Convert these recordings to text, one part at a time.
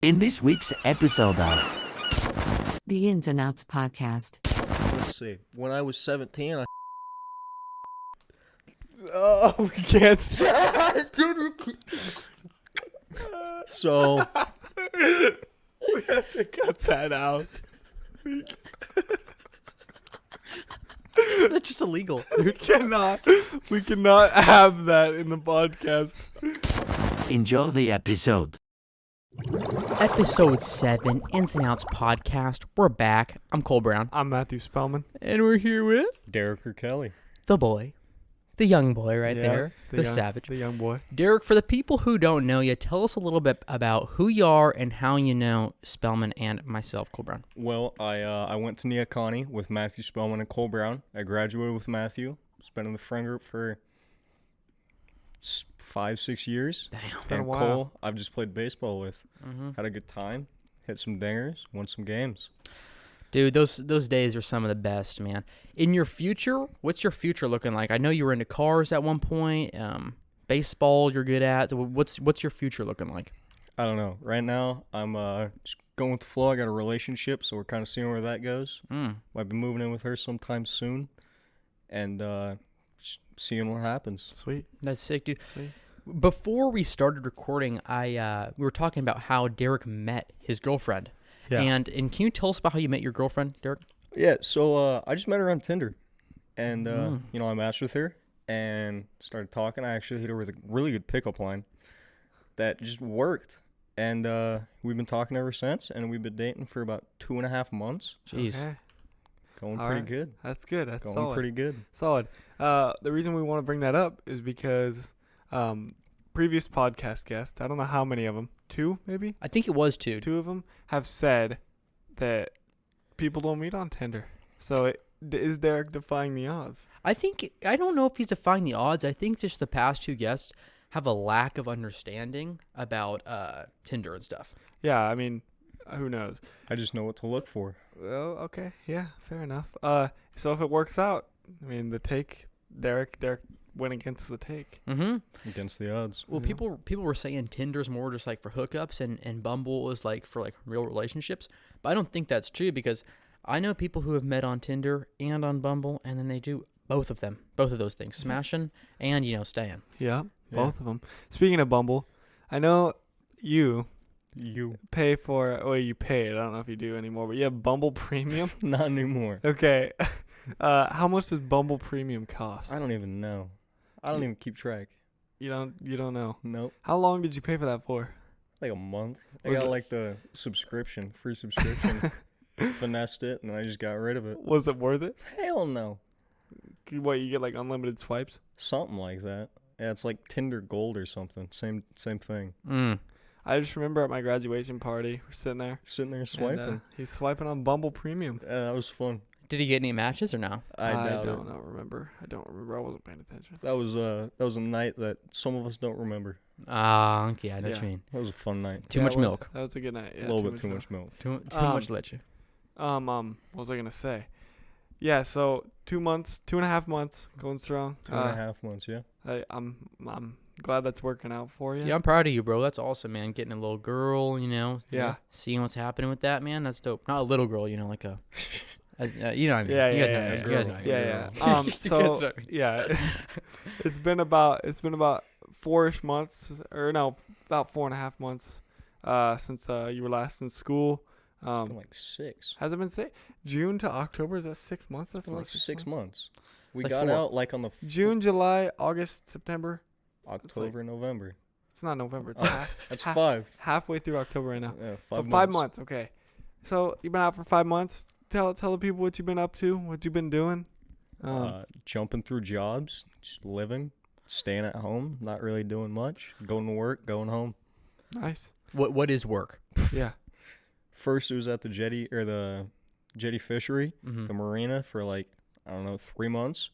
In this week's episode of The Ins and Outs Podcast. Let's see. When I was 17, I... Oh, we can't. So, We have to cut that out. that's just illegal. We cannot have that in the podcast. Enjoy the episode. Episode 7, Ins and Outs Podcast. We're back. I'm Cole Brown. I'm Matthew Spellman. And we're here with Derek or Kelly. the boy. The young boy right there. The young, savage. The young boy. Derek, for the people who don't know you, tell us a little bit about who you are and how you know Spellman and myself, Cole Brown. Well, I went to Neoconi with Matthew Spellman and Cole Brown. I graduated with Matthew. Been in the friend group for 5-6 years. Damn. been a And while. Cole, I've just played baseball with. Mm-hmm. Had a good time. Hit some dingers. Won some games. Dude, those days are some of the best, man. In your future, what's your future looking like? I know you were into cars at one point. Baseball, you're good at. What's your future looking like? I don't know. Right now, I'm just going with the flow. I got a relationship, so we're kind of seeing where that goes. Might be moving in with her sometime soon. And just seeing what happens. Sweet. That's sick, dude. Sweet. Before we started recording, we were talking about how Derek met his girlfriend. Yeah. And can you tell us about how you met your girlfriend, Derek? Yeah, so I just met her on Tinder. And, I matched with her and started talking. I actually hit her with a really good pickup line that just worked. And we've been talking ever since, and we've been dating for about 2.5 months. Jeez. Okay. Going All pretty right. good. That's good. That's Going solid. pretty good. Solid. The reason we want to bring that up is because previous podcast guests, I don't know how many of them, 2 maybe? I think it was 2. 2 of them have said that people don't meet on Tinder. So is Derek defying the odds? I don't know if he's defying the odds. I think just the past 2 guests have a lack of understanding about Tinder and stuff. Yeah, I mean, who knows? I just know what to look for. Well, okay, yeah, fair enough. So if it works out, I mean, the take, Derek went against the take. Mm-hmm. Against the odds. Well, Yeah. people were saying Tinder's more just like for hookups and Bumble is like for like real relationships. But I don't think that's true because I know people who have met on Tinder and on Bumble, and then they do both of those things, smashing and staying. Yeah, Yeah. both of them. Speaking of Bumble, I know you You. pay for, well, you paid. I don't know if you do anymore, but you have Bumble Premium. Not anymore. Okay. How much does Bumble Premium cost? I don't even know. I don't even keep track. You don't know. Nope. How long did you pay for that for? Like a month. I Was got it- like the free subscription. Finessed it, and then I just got rid of it. Was it worth it? Hell no. What, you get like unlimited swipes? Something like that. Yeah, it's like Tinder Gold or something. Same thing. I just remember at my graduation party, we're sitting there. Sitting there and, swiping. he's swiping on Bumble Premium. Yeah, that was fun. Did he get any matches or no? I doubt don't it. know. I don't remember. I wasn't paying attention. That was a night that some of us don't remember. Okay, I know what Yeah. you mean. That was a fun night. Too Yeah, much it was. milk. That was a good night. Yeah, A little bit too much milk. Too Um, much leche. What was I gonna say? Yeah, so 2.5 months going strong. 2.5 months, yeah. I'm glad that's working out for you. Yeah, I'm proud of you, bro. That's awesome, man. Getting a little girl, Yeah. seeing what's happening with that, man. That's dope. Not a little girl, like a you know what I mean. Yeah, you guys yeah, know what I yeah, mean. You guys know what I mean. Yeah, girl. yeah. You guys So know what I mean. yeah, it's been about 4-ish months, or no, about 4.5 months since you were last in school. It's been like 6. Has it been June to October? Is that 6 months? It's That's been not like 6 months. We like got 4. out like on the June, July, August, September. October, November. It's not November. It's That's half- 5. halfway through October right now. Yeah, 5 So months. 5 months. Okay. So you've been out for 5 months. Tell the people what you've been up to, what you've been doing. Jumping through jobs, just living, staying at home, not really doing much, going to work, going home. Nice. What is work? Yeah. First, it was at the jetty fishery, Mm-hmm. the marina for like, I don't know, 3 months.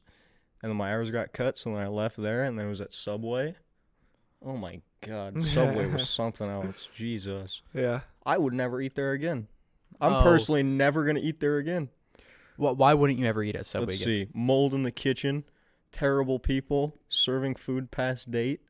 And then my hours got cut, so then I left there, and then it was at Subway. Oh my God, Subway was something else. Jesus. Yeah. I would never eat there again. I'm Oh. personally never going to eat there again. Why wouldn't you ever eat at Subway Let's again? see. Mold in the kitchen, terrible people, serving food past date.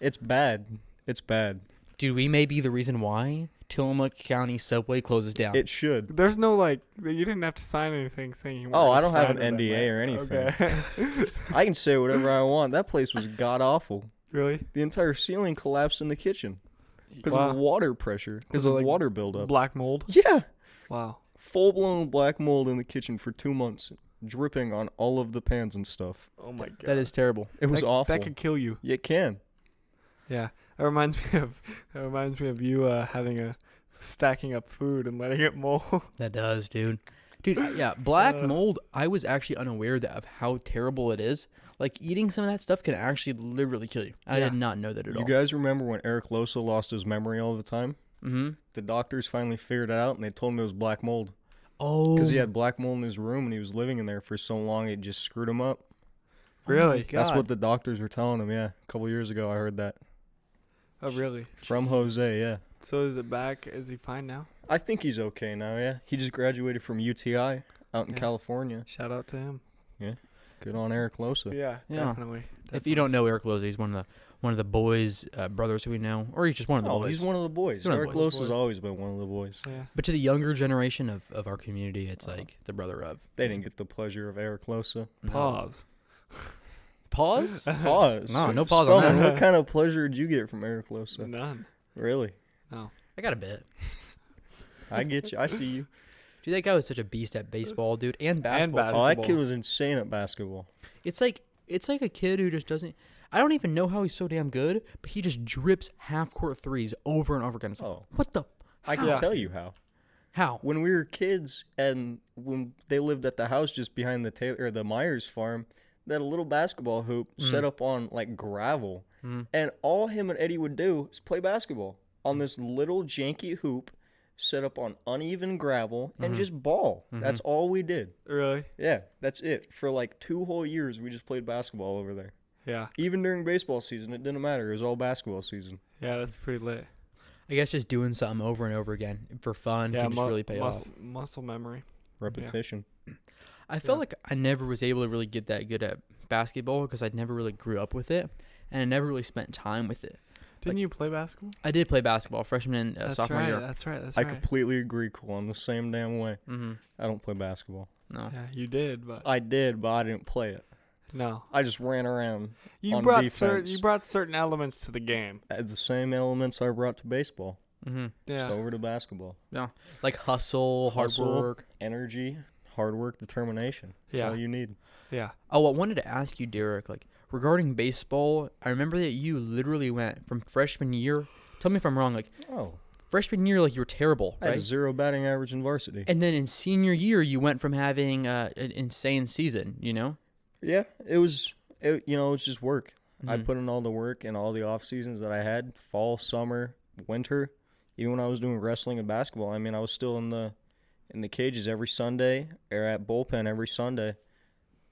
It's bad. It's bad. Dude, we may be the reason why Tillamook County Subway closes down. It should. There's no like you didn't have to sign anything saying you. Oh, weren't I don't have an signed with them, NDA right? or anything. Okay. I can say whatever I want. That place was god awful. Really? The entire ceiling collapsed in the kitchen because Wow. of water pressure, because it of like water buildup. Black mold. Yeah, Wow. full blown black mold in the kitchen for 2 months, dripping on all of the pans and stuff. Oh my god. That is terrible. It was awful. That could kill you. You can. Yeah. That reminds me of you having stacking up food and letting it mold. That does, dude. Dude, yeah, black mold, I was actually unaware of how terrible it is. Like, eating some of that stuff can actually literally kill you. I Yeah. did not know that at all. You guys remember when Eric Losa lost his memory all the time? Mm-hmm. The doctors finally figured it out, and they told him it was black mold. Oh. Because he had black mold in his room, and he was living in there for so long, it just screwed him up. Really? That's what the doctors were telling him, yeah. A couple years ago, I heard that. Oh, really? From Jose, yeah. So is it back? Is he fine now? I think he's okay now, yeah. He just graduated from UTI out in Yeah. California. Shout out to him. Good on Eric Losa. Yeah, Yeah. definitely. If you don't know Eric Loza, he's one of the boys' brothers who we know, or he's just one of the Oh, boys. he's one of the boys. He's one of the Eric boys. Losa's always been one of the boys. Yeah. But to the younger generation of our community, it's like the brother of. They didn't get the pleasure of Eric Losa. No. Pause. Pause? Pause. No pause on Spellman, that. what kind of pleasure did you get from Eric Losa? None. Really? I got a bit. I get you. I see you. Dude, that guy was such a beast at baseball, dude, and basketball. Oh, that Basketball. kid was insane at basketball. It's like a kid who just doesn't. I don't even know how he's so damn good, but he just drips half court threes over and over again. It's like, Oh, what the? I can Yeah. tell you how. How? When we were kids and when they lived at the house just behind the Myers farm, they had a little basketball hoop set up on like gravel. And all him and Eddie would do is play basketball on this little janky hoop set up on uneven gravel and just ball. That's all we did. Really? Yeah, that's it. For like 2 whole years, we just played basketball over there. Yeah. Even during baseball season, it didn't matter. It was all basketball season. Yeah, that's pretty lit. I guess just doing something over and over again for fun Yeah, can just really pay off. muscle memory. Repetition. I felt like I never was able to really get that good at basketball because I never really grew up with it, and I never really spent time with it. Didn't you play basketball? I did play basketball freshman and sophomore year. That's right. I completely agree, Cole. I'm the same damn way. Mm-hmm. I don't play basketball. No. Yeah, you did, but I did, but I didn't play it. no. I just ran around. You on brought defense. you brought certain elements to the game. The same elements I brought to baseball, Mm-hmm. just Yeah. over to basketball. Like hustle, hard Hustle. work. Energy, hard work, determination. That's Yeah. all you need. Yeah. Oh, I wanted to ask you, Derek, like regarding baseball, I remember that you literally went from freshman year. Tell me if I'm wrong. Like Oh, freshman year, like you were terrible, I had right? 0 batting average in varsity. And then in senior year, you went from having an insane season. You know. Yeah, it was just work. I Mhm. put in all the work and all the off seasons that I had, fall, summer, winter. Even when I was doing wrestling and basketball, I mean, I was still in the cages every Sunday or at bullpen every Sunday.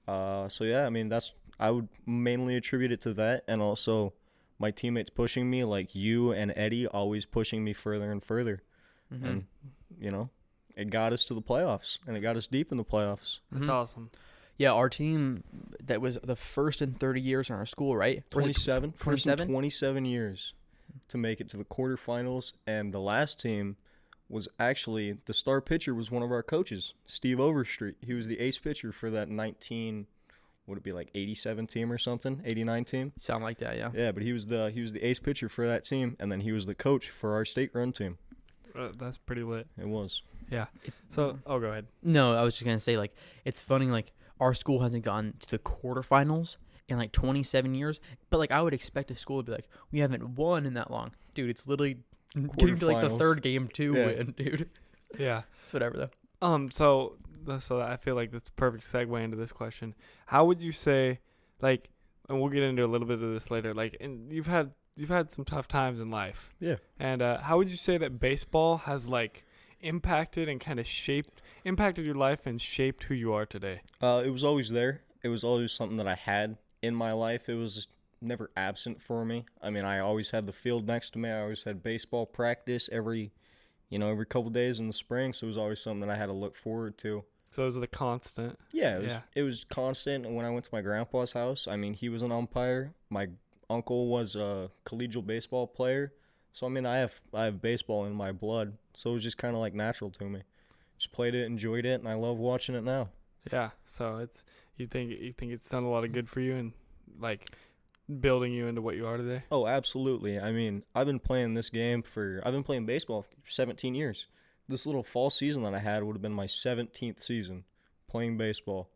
So yeah, I mean, I would mainly attribute it to that, and also my teammates pushing me, like you and Eddie, always pushing me further and further, Mhm. and it got us to the playoffs, and it got us deep in the playoffs. That's Mhm. awesome. Yeah, our team that was the first in 30 years in our school, right? Or was it 27, first in 27? 27 years to make it to the quarterfinals, and the last team was actually the star pitcher was one of our coaches, Steve Overstreet. He was the ace pitcher for that 87 team or something, 89 team. Sound like that, yeah. Yeah, but he was the ace pitcher for that team, and then he was the coach for our state run team. That's pretty lit. It was. Yeah. So, go ahead. No, I was just gonna say, like, it's funny, like, our school hasn't gone to the quarterfinals in like 27 years, but like I would expect a school to be like, we haven't won in that long, dude. It's literally getting to like the Quarterfinals. third game to Yeah. win, dude. Yeah. It's whatever though. So I feel like that's a perfect segue into this question. How would you say, like, and we'll get into a little bit of this later, like, and you've had some tough times in life. Yeah. And how would you say that baseball has like impacted and kind of impacted your life and shaped who you are today? It was always there. It was always something that I had in my life. It was never absent for me. I mean, I always had the field next to me. I always had baseball practice every couple days in the spring. So it was always something that I had to look forward to. So it was the constant. Yeah, Yeah. it was constant. And when I went to my grandpa's house, I mean, he was an umpire. My uncle was a collegiate baseball player. So I mean, I have baseball in my blood, so it was just kind of like natural to me. Just played it, enjoyed it, and I love watching it now. Yeah. So it's you think it's done a lot of good for you and like building you into what you are today. Oh, absolutely. I mean, I've been playing baseball for 17 years. This little fall season that I had would have been my 17th season playing baseball.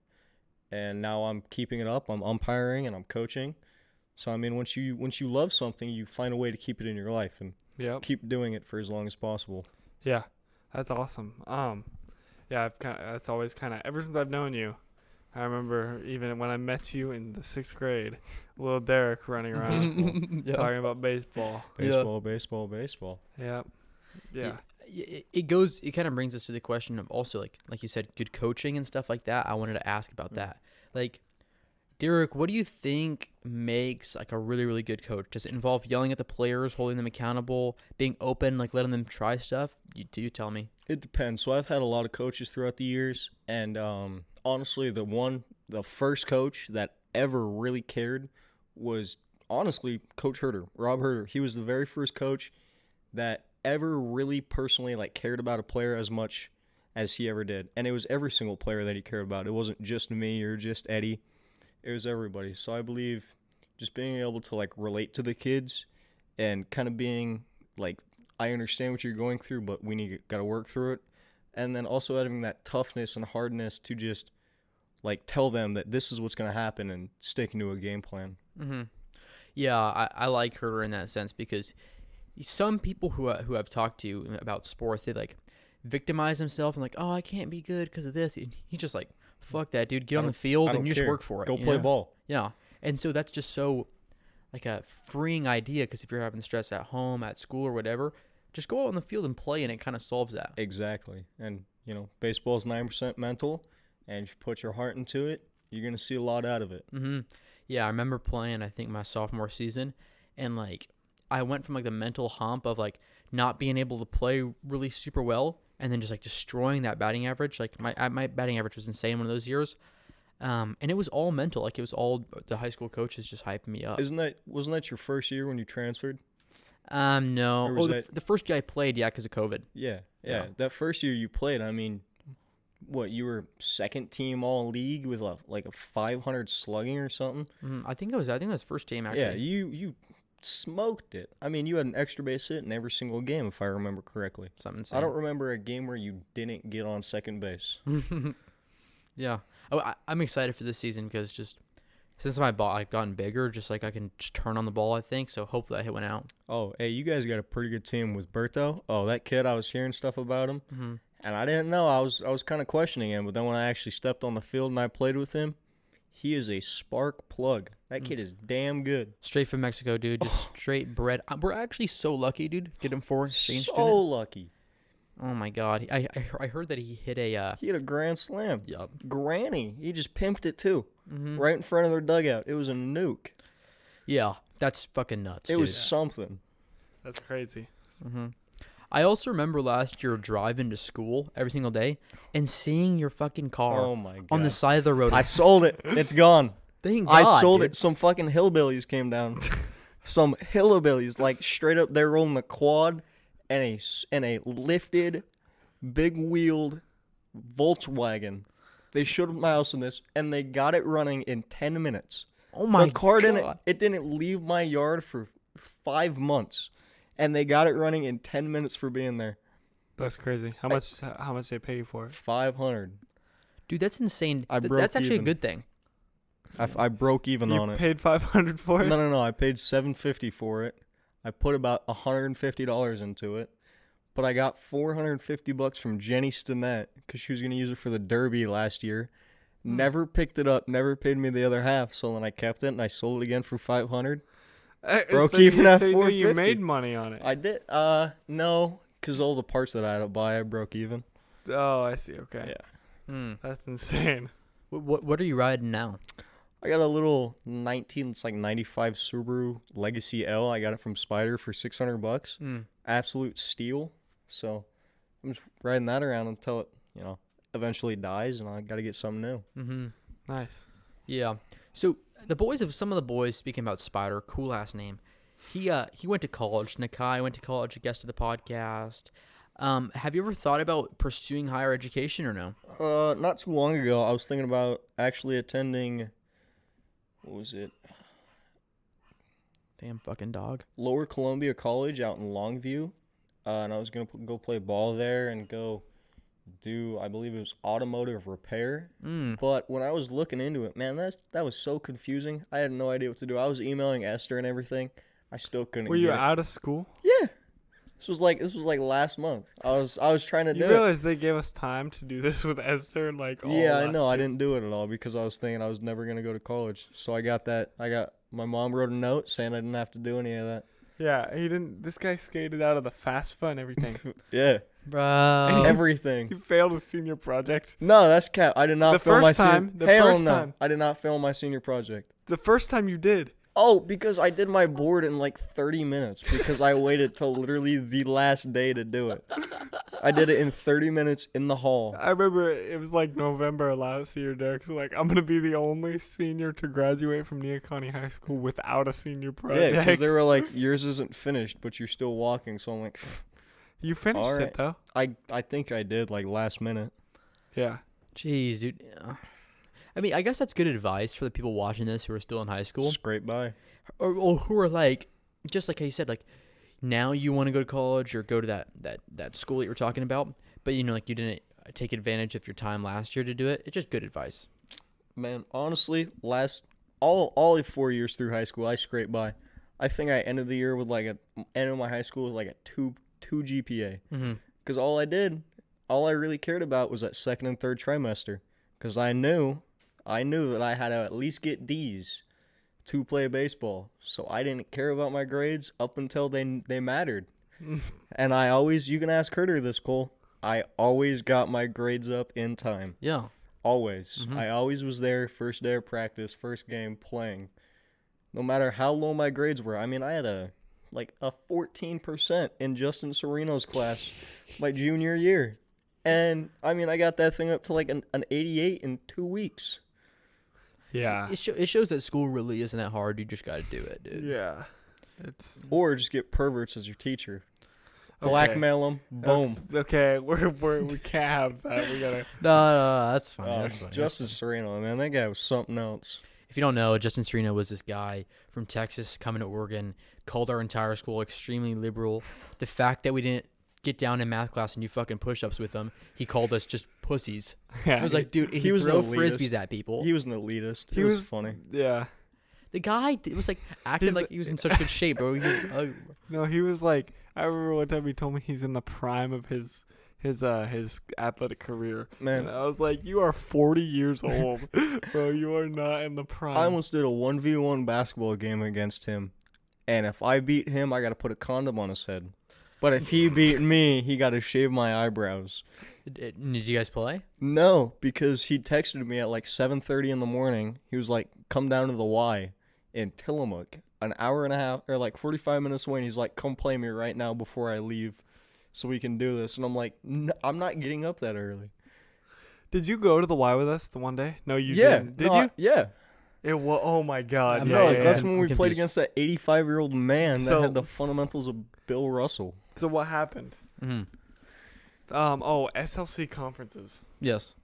And now I'm keeping it up. I'm umpiring and I'm coaching. So I mean, once you love something, you find a way to keep it in your life and Yep. keep doing it for as long as possible. Yeah. That's awesome. Yeah, that's always kind of ever since I've known you. I remember even when I met you in the 6th grade, little Derek running around talking about baseball. Baseball. Yeah. Yeah. It kind of brings us to the question of also like you said, good coaching and stuff like that. I wanted to ask about that. Like, Derek, what do you think makes like a really, really good coach? Does it involve yelling at the players, holding them accountable, being open, like letting them try stuff? You tell me. It depends. So I've had a lot of coaches throughout the years, and honestly, the first coach that ever really cared was honestly Coach Herter, Rob Herter. He was the very first coach that ever really personally like cared about a player as much as he ever did, and it was every single player that he cared about. It wasn't just me or just Eddie. It was everybody. So I believe just being able to like relate to the kids and kind of being like, I understand what you're going through, but got to work through it. And then also having that toughness and hardness to just like tell them that this is what's going to happen and sticking to a game plan. Mm-hmm. Yeah, I like Herter in that sense because some people who I've talked to about sports, they like victimize themselves and like, oh, I can't be good because of this. And he's just like, fuck that, dude. Get on the field and you just work for it. Go play ball. Yeah. And so that's just so like a freeing idea because if you're having stress at home, at school, or whatever, just go out on the field and play, and it kind of solves that. Exactly. And, baseball is 9% mental, and if you put your heart into it, you're going to see a lot out of it. Mm-hmm. Yeah, I remember playing, I think, my sophomore season, and, like, I went from, like, the mental hump of, like, not being able to play really super well and then just, like, destroying that batting average. Like, my batting average was insane one of those years. And it was all mental. Like, it was all the high school coaches just hyping me up. Wasn't that your first year when you transferred? No. The first year I played, because of COVID. Yeah. That first year you played, I mean, what, you were second team all league with a 500 slugging or something? I think it was first team, actually. Yeah, you smoked it. I mean, you had an extra base hit in every single game, if I remember correctly. Something insane. I don't remember a game where you didn't get on second base. Yeah. I'm excited for this season because just since my ball I've gotten bigger, just like I can just turn on the ball, I think. So hopefully I hit one out. Oh, hey, you guys got a pretty good team with Berto. Oh, that kid, I was hearing stuff about him. Mm-hmm. And I didn't know. I was kind of questioning him. But then when I actually stepped on the field and I played with him, he is a spark plug. That kid is damn good. Straight from Mexico, dude. Just straight bred. We're actually so lucky, dude. Get him for exchange So student. lucky. Oh, my God. I heard that he hit a... He hit a grand slam. Yup. Granny. He just pimped it, too. Mm-hmm. Right in front of their dugout. It was a nuke. Yeah, that's fucking nuts, It dude. was something. That's crazy. Mm-hmm. I also remember last year driving to school every single day and seeing your fucking car Oh, my God. on the side of the road. I sold it. It's gone. Thank I God, sold dude. it. Some fucking hillbillies came down. Some hillbillies, like straight up, they're rolling a quad and a lifted, big-wheeled Volkswagen. They showed my house in this, and they got it running in 10 minutes. Oh, my The car God. didn't leave my yard for 5 months, and they got it running in 10 minutes for being there. That's crazy. How much they pay you for it? 500. Dude, that's insane. I broke That's actually even. a good thing. I broke even on You it. paid $500 for it? No. I paid $750 for it. I put about $150 into it, but I got $450 from Jenny Stinnett because she was gonna use it for the Derby last year. Never picked it up. Never paid me the other half. So then I kept it and I sold it again for $500. Broke even at so you $450. made money on it. I did. No, because all the parts that I had to buy, I broke even. Oh, I see. Okay. Yeah. That's insane. What are you riding now? I got a little 95 Subaru Legacy L. I got it from Spider for $600. Absolute steal. So I'm just riding that around until it, eventually dies, and I got to get something new. Mm-hmm. Nice. Yeah. So some of the boys, speaking about Spider, cool ass name. He went to college. Nakai went to college, a guest of the podcast. Have you ever thought about pursuing higher education or no? Not too long ago, I was thinking about actually attending, what was it? Damn fucking dog. Lower Columbia College out in Longview. And I was going to go play ball there and go do, I believe it was automotive repair. But when I was looking into it, man, that was so confusing. I had no idea what to do. I was emailing Esther and everything. I still couldn't Were get you it. out of school? Yeah. This was like last month. I was trying to do You it. realize they gave us time to do this with Esther like all Yeah, I last know. I year? didn't do it at all because I was thinking I was never going to go to college. So I got my mom wrote a note saying I didn't have to do any of that. Yeah, he didn't. This guy skated out of the FAFSA and everything. Yeah. Bro. Everything. He failed a senior project. No, that's cap. I did not The fail my first time- senior. the Hell first no. time. I did not fail my senior project. The first time you did. Oh, because I did my board in like 30 minutes because I waited till literally the last day to do it. I did it in 30 minutes in the hall. I remember it was like November last year. Derek's like, I'm gonna be the only senior to graduate from Neoconi High School without a senior Yeah, project. because they were like, yours isn't finished, but you're still walking. So I'm like, You finished All right. it though. I think I did like last minute. Yeah. Jeez, dude. I mean, I guess that's good advice for the people watching this who are still in high school. Scrape by. Or who are like, just like how you said, like, now you want to go to college or go to that school that you were talking about, but like you didn't take advantage of your time last year to do it. It's just good advice. Man, honestly, all 4 years through high school, I scraped by. I think I ended the year with end of my high school with like a 2 GPA. Because all I really cared about was that second and third trimester. Because I knew that I had to at least get D's to play baseball. So I didn't care about my grades up until they mattered. And you can ask Herder this, Cole. I always got my grades up in time. Yeah. Always. I always was there first day of practice, first game playing. No matter how low my grades were. I mean, I had a 14% in Justin Sereno's class my junior year. And I mean, I got that thing up to like an 88 in 2 weeks. Yeah. It shows that school really isn't that hard. You just got to do it, dude. Yeah. It's Or just get perverts as your teacher. Okay. Blackmail them. Boom. Okay. We can't have that. We gotta. No, that's fine. That's funny. Justin Sereno, man, that guy was something else. If you don't know, Justin Sereno was this guy from Texas coming to Oregon, called our entire school extremely liberal. The fact that we didn't get down in math class and do fucking push-ups with him, he called us just pussies. Yeah. I was like, dude, he was throw an elitist. frisbees at people. He was an elitist. He was funny. Yeah. The guy was like acting like he was in such good shape, bro. He was ugly. No, he was like. I remember one time he told me he's in the prime of his athletic career. Man. And I was like, you are 40 years old, bro. You are not in the prime. I almost did a 1v1 basketball game against him. And if I beat him, I got to put a condom on his head. But if he beat me, he got to shave my eyebrows. Did you guys play? No, because he texted me at like 7:30 in the morning. He was like, come down to the Y in Tillamook, an hour and a half or like 45 minutes away. And he's like, come play me right now before I leave so we can do this. And I'm like, I'm not getting up that early. Did you go to the Y with us the one day? No, you Yeah. didn't. Did No, you? Yeah. It was. Oh my God. I'm Yeah, not- No, yeah, that's yeah. when I'm we played confused. against that 85-year-old man So- that had the fundamentals of Bill Russell. So what happened? Mm-hmm. SLC conferences. Yes.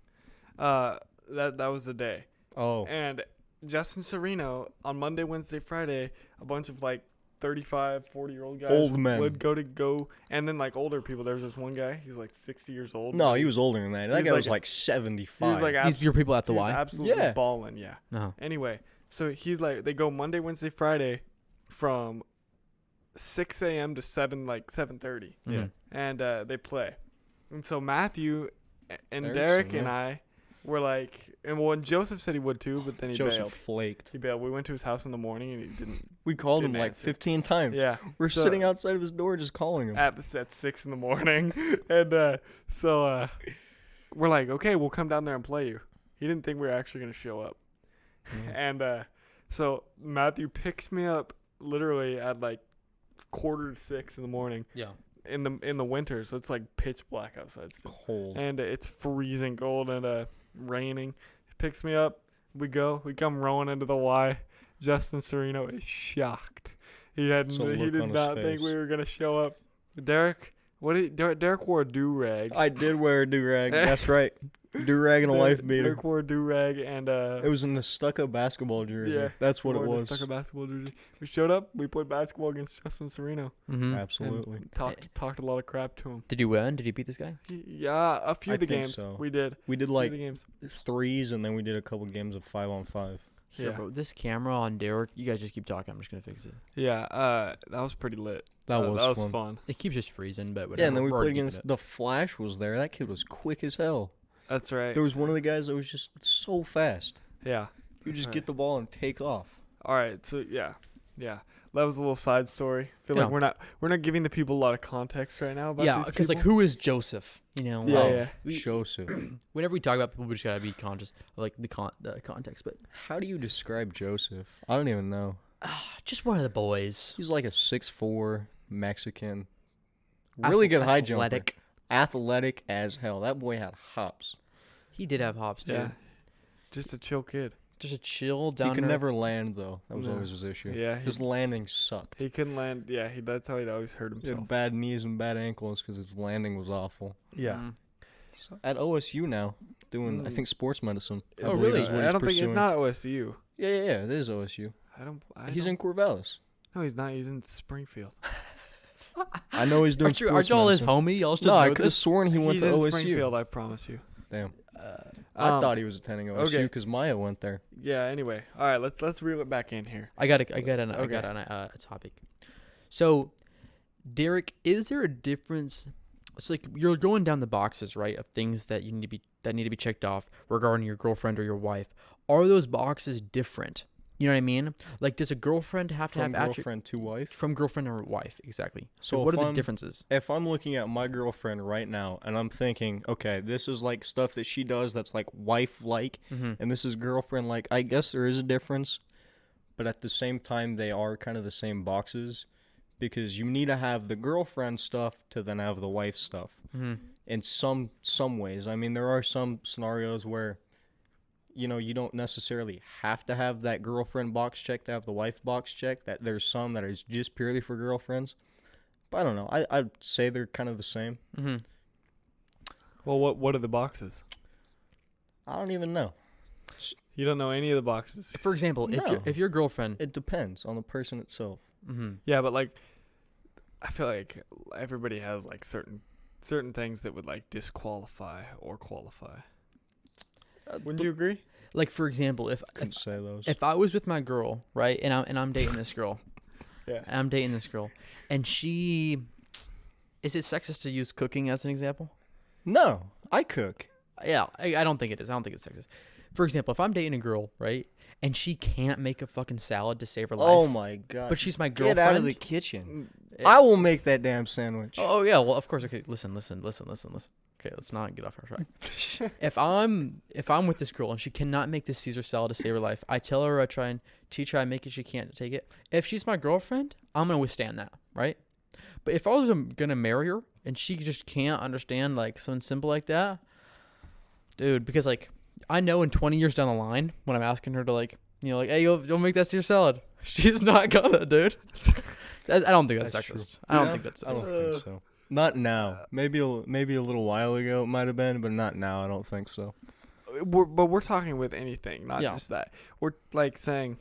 That was the day. Oh. And Justin Sereno on Monday, Wednesday, Friday, a bunch of like 35, 40-year-old guys Old men. would go, and then like older people. There was this one guy. He's like 60 years old. No, he was older than that. That He's guy like- was like He 75. was like These your people at the he was Y. absolutely Yeah. balling. Yeah. Uh-huh. Anyway, so he's like, they go Monday, Wednesday, Friday, from 6 a.m. to 7:30, Mhm. and they play. And so Matthew and Ericson, Derek and yeah. I were like, and Joseph said he would too, but then he Joseph bailed. flaked. He bailed. We went to his house in the morning and he didn't. We called him Didn't like answer. 15 times. Yeah, We're So- sitting outside of his door just calling him. at 6 in the morning, and so we're like, okay, we'll come down there and play you. He didn't think we were actually gonna show up, and so Matthew picks me up literally at like 5:45 in the morning Yeah. in the winter, so it's like pitch black outside still. Cold. And it's freezing cold and raining. He picks me up. We come rowing into the Y. Justin Sereno is shocked. He had Some he look did on his not think we face. were gonna show up. Derek, Derek wore a do rag. I did wear a do-rag. That's right. Do-rag and a wife beater. Derek wore a do rag and It was in the stucco basketball jersey. yeah, That's what it wore the was. Stuck a basketball jersey. We showed up. We played basketball against Justin Sereno. Mm-hmm. Absolutely. And talked a lot of crap to him. Did you win? Did you beat this guy? Yeah, a few I of the think games so. we did. We did A few like of the games. threes, and then we did a couple games of 5-on-5. Here, Yeah. bro, this camera on Derek, you guys just keep talking. I'm just gonna fix it. Yeah, that was pretty lit. That was fun. fun. It keeps just freezing, but whatever. Yeah, and then we We're played already keeping against the Flash. Was there? That kid was quick as hell. That's right. There was one of the guys that was just so fast. Yeah. You That's just right. get the ball and take off. All right. So yeah. That was a little side story. I feel Yeah. like we're not giving the people a lot of context right now about Yeah, these because like, people. who is Joseph? You know. Yeah, yeah. Joseph. Whenever we talk about people, we just gotta be conscious of like the context. But How do you describe Joseph? I don't even know. just one of the boys. He's like a 6'4" Mexican. Really good high jumper. Athletic. Athletic as hell. That boy had hops. He did have hops too. Yeah. Just a chill kid. Just a chill down. He could to never land though. That was No. always his issue. Yeah. His landing sucked. He couldn't land. Yeah. That's how he'd always hurt He himself. had bad knees and bad ankles because his landing was awful. Yeah. Mhm. At OSU now, doing I Mm. think sports medicine. I Oh, believe really? is what I he's don't think pursuing. it's not OSU. Yeah, it is OSU. He's in Corvallis. No, he's not. He's in Springfield. I know he's doing Aren't sports y'all his medicine. homie? Y'all should No, I know could have this. sworn he went He's to in OSU. Springfield. I promise you. Damn. I thought he was attending OSU okay. because Maya went there. Yeah. Anyway. All right. Let's reel it back in here. I got a topic. So, Derek, is there a difference? It's like you're going down the boxes, right, of things that need to be checked off regarding your girlfriend or your wife. Are those boxes different? You know what I mean? Like, does a girlfriend have to From have girlfriend to wife. from girlfriend or wife? Exactly. So So, what if are the I'm- differences? If I'm looking at my girlfriend right now and I'm thinking, okay, this is like stuff that she does that's like wife-like, Mm-hmm. and this is girlfriend-like, I guess there is a difference, but at the same time, they are kind of the same boxes because you need to have the girlfriend stuff to then have the wife stuff. Mm-hmm. In some ways. I mean, there are some scenarios where, you know, you don't necessarily have to have that girlfriend box check to have the wife box check. That there's some that is just purely for girlfriends. But I don't know. I'd say they're kind of the same. Mm-hmm. Well, what are the boxes? I don't even know. You don't know any of the boxes. For example, No. if your girlfriend, It depends on the person itself. mm-hmm. Yeah, but like, I feel like everybody has like certain things that would like disqualify or qualify. Wouldn't you agree? like for example, if Couldn't say those. if I was with my girl, right, and I'm dating this girl, Yeah. and I'm dating this girl, and she, is it sexist to use cooking as an example? No, I cook. Yeah, I don't think it is. I don't think it's sexist. For example, if I'm dating a girl, right, and she can't make a fucking salad to save her life, Oh my god. but she's my Get girlfriend. out of the kitchen. Eh, I will make that damn sandwich. Oh yeah, well of course. Okay, listen. Okay, let's not get off our track. if I'm with this girl and she cannot make this Caesar salad to save her life, I tell her I try and teach her I make it. She can't take it. If she's my girlfriend, I'm gonna withstand that, right? But if I was gonna marry her and she just can't understand like something simple like that, dude, because like I know in 20 years down the line when I'm asking her to like, you know, like, hey, you'll make that Caesar salad, she's not gonna, dude. I don't think that's, That's true. sexist. I don't Yeah, think that's. I don't think so. Not now. Maybe a little while ago it might have been, but not now. I don't think so. But we're talking with anything, not Yeah. just that. We're like saying,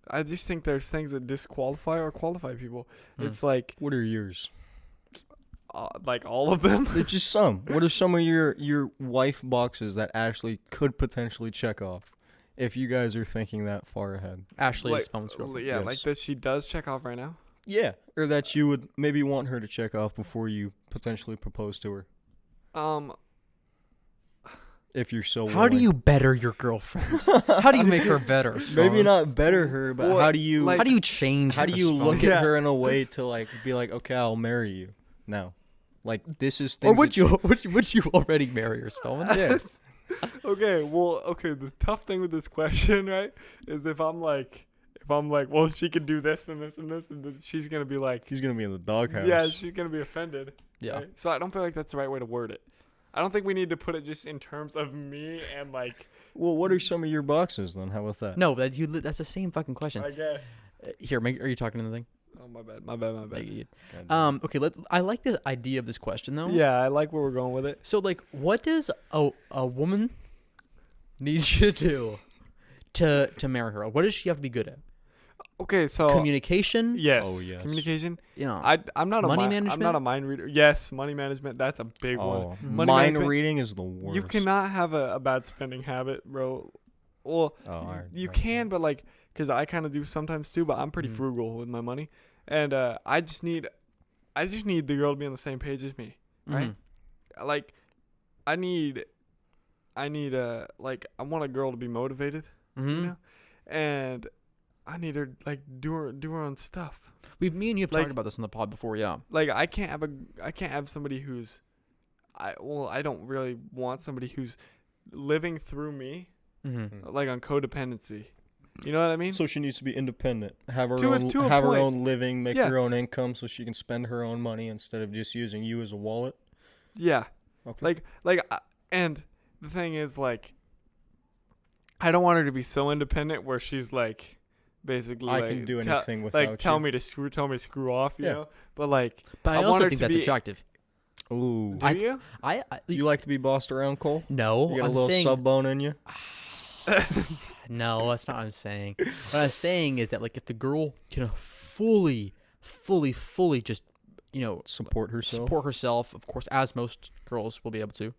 I just think there's things that disqualify or qualify people. Hmm. It's like Yours? like all of them. There's just some. What are some of your wife boxes that Ashley could potentially check off? If you guys are thinking that far ahead. Ashley like, is Spelman's girlfriend. yeah, Yes. like that she does check off right now. Yeah, or that you would maybe want her to check off before you potentially propose to her. If you're so How do willing. you better your girlfriend? How do you make her better? Maybe Spawn? not better her, but Well, how do you like- How do you change? how do her, you Spawn? look Yeah. at her in a way to like be like, okay, I'll marry you now. Like this is things Or would that you? Would you already marry her, Spelman? Yeah. Okay. The tough thing with this question, right, is if I'm like, well, she can do this and this and this, and then she's gonna be like, He's gonna be in the doghouse. yeah, she's gonna be offended. Yeah. Right? So I don't feel like that's the right way to word it. I don't think we need to put it just in terms of me and like, Well, what are some of your boxes then? How about that? No, that's the same fucking question. I guess. Here, are you talking to the thing? Oh, my bad. Like, you- God damn. okay. I like the idea of this question though. Yeah, I like where we're going with it. So like, what does a woman need you to do to marry her? What does she have to be good at? Okay, so Communication. yes, Oh, yes. communication. You know, I'm not Money I'm management? not a mind reader. Yes, money management. That's a big one. Oh, Money mind management- reading is the worst. You cannot have a bad spending habit, bro. Well, Oh, alright, you alright. can, but like, cause I kind of do sometimes too. But I'm pretty Mm. frugal with my money, and I just need the girl to be on the same page as me, right? Mhm. Like, I want a girl to be motivated, Mhm. you know, and I need her like do her own stuff. Me and you have Like- talked about this on the pod before. Yeah. Like I can't have somebody who's, I don't really want somebody who's living through me, Mm-hmm. like on codependency. You know what I mean? So she needs to be independent, have her To a have her point. own living, make Yeah. her own income, so she can spend her own money instead of just using you as a wallet. Yeah. Okay. And the thing is, like, I don't want her to be so independent where she's like, basically, I like, can do tell- anything without you. tell me to screw off, you Yeah. know. But like, But I, I want also her think to that's be- attractive. Ooh. do I- you? I You like to be bossed around, Cole? no. You got a I'm little saying sub bone in you? no. That's not what I'm saying. What I'm saying is that like if the girl can fully just Support herself. support herself, of course, as most girls will be able to.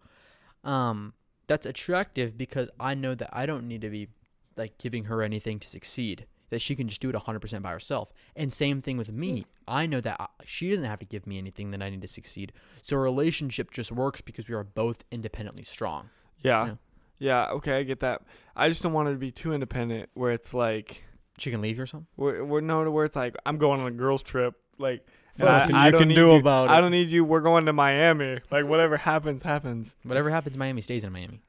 That's attractive because I know that I don't need to be like giving her anything to succeed. That she can just do it 100% by herself. And same thing with me. I know that she doesn't have to give me anything that I need to succeed. So a relationship just works because we are both independently strong. Yeah. Yeah. Yeah. Okay, I get that. I just don't want her to be too independent, where it's like, She can leave you or something. where it's like, I'm going on a girls trip, like. Fuck and you, I you don't can need do you. about I it. don't need you. We're going to Miami. Like whatever happens, happens. Whatever happens in Miami stays in Miami.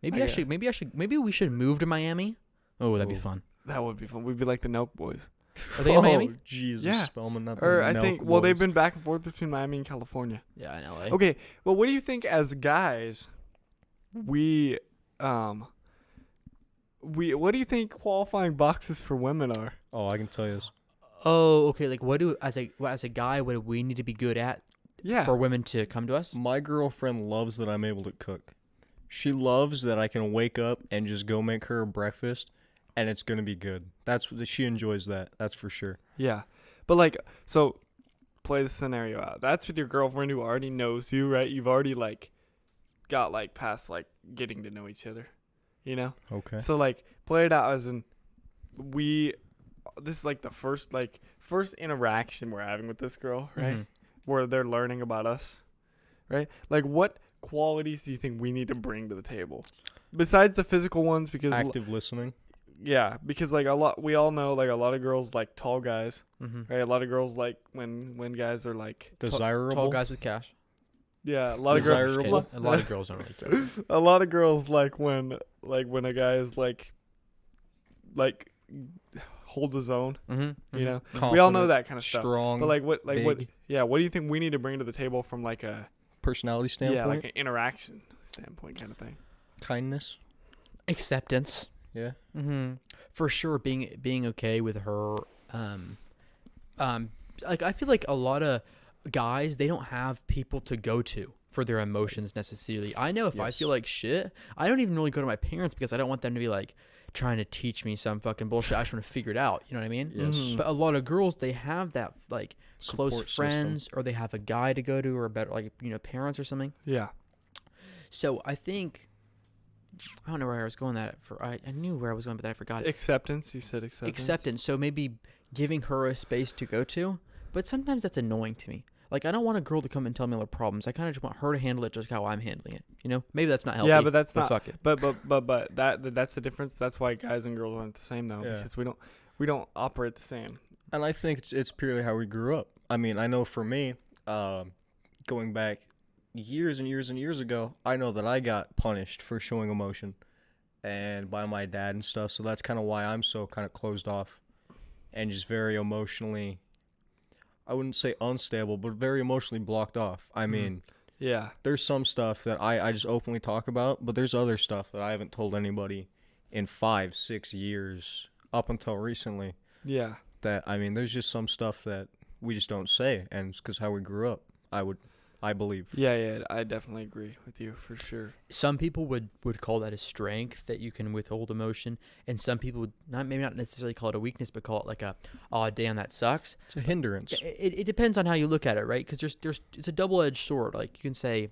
Maybe I get maybe we should move to Miami. Oh, that'd be Ooh. fun. That would be fun. We'd be like the Nelk boys. Are they in Miami? Oh, Jesus, Yeah. Spellman, not Or the I Nelk think, well, they've boys. been back and forth between Miami and California. Yeah, I know. Okay, well, what do you think as guys? What do you think qualifying boxes for women are? Oh, I can tell you this. Oh, okay. Like, as a guy, what do we need to be good at Yeah. for women to come to us? My girlfriend loves that I'm able to cook. She loves that I can wake up and just go make her breakfast, and it's gonna be good. She enjoys that. That's for sure. Yeah. But like, so play the scenario out. That's with your girlfriend who already knows you, right? You've already like got like past like getting to know each other, you know? Okay. So like play it out as in this is like the first interaction we're having with this girl, right? Mhm. Where they're learning about us, right? Like what qualities do you think we need to bring to the table? Besides the physical ones, because Active listening. because like we all know like a lot of girls like tall guys, Mm-hmm. right? A lot of girls like when guys are like Desirable. Tall guys with cash. yeah, a lot of girls Desirable. A lot of girls don't really care. a lot of girls like when a guy is like holds his own, Mm-hmm. you know. We all know Confident, that kind of stuff. strong. But like what big. what do you think we need to bring to the table from like a Personality standpoint. yeah, like an interaction standpoint kind of thing? Kindness. Acceptance. Yeah. Mm-hmm. For sure, being okay with her. Like I feel like a lot of guys, they don't have people to go to for their emotions necessarily. I know if I Yes. feel like shit, I don't even really go to my parents because I don't want them to be like trying to teach me some fucking bullshit. I just want to figure it out. You know what I mean? Yes. Mhm. But a lot of girls, they have that like Support close system. friends, or they have a guy to go to, or better like parents or something. Yeah. So I think I don't know where I was going at it for. I knew where I was going, but then I forgot it. Acceptance, you said acceptance. Acceptance. So maybe giving her a space to go to, but sometimes that's annoying to me. Like I don't want a girl to come and tell me all her problems. I kind of just want her to handle it just how I'm handling it. You know, maybe that's not healthy. Yeah, but that's not Fuck it. But that's the difference. That's why guys and girls aren't the same though, Yeah. because we don't operate the same. And I think it's purely how we grew up. I mean, I know for me, going back years and years and years ago, I know that I got punished for showing emotion, and by my dad and stuff. So that's kind of why I'm so kind of closed off, and just very emotionally. I wouldn't say unstable, but very emotionally blocked off. I mean, Yeah. there's some stuff that I just openly talk about, but there's other stuff that I haven't told anybody in 5-6 years up until recently. Yeah. that, I mean, there's just some stuff that we just don't say, and it's because how we grew up, I believe. Yeah, I definitely agree with you for sure. Some people would call that a strength, that you can withhold emotion, and some people would maybe not necessarily call it a weakness, but call it like a, oh damn, that sucks. It's a hindrance. It depends on how you look at it, right? Because there's it's a double-edged sword. Like, you can say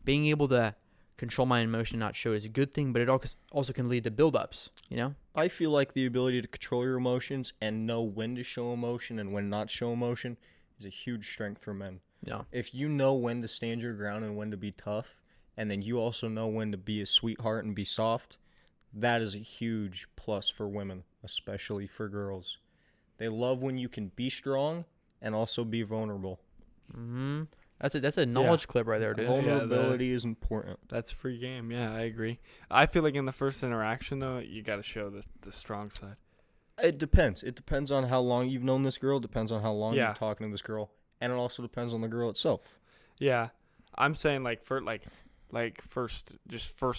being able to control my emotion, not show it, is a good thing, but it also can lead to buildups, you know? I feel like the ability to control your emotions and know when to show emotion and when not to show emotion is a huge strength for men. Yeah. If you know when to stand your ground and when to be tough, and then you also know when to be a sweetheart and be soft, that is a huge plus for women, especially for girls. They love when you can be strong and also be vulnerable. Mm-hmm. That's a knowledge clip right there, dude. Vulnerability is important. That's free game. Yeah, I agree. I feel like in the first interaction, though, you got to show the strong side. It depends. It depends on how long you've known this girl. It depends on how long Yeah. you're talking to this girl. And it also depends on the girl itself. Yeah, I'm saying like first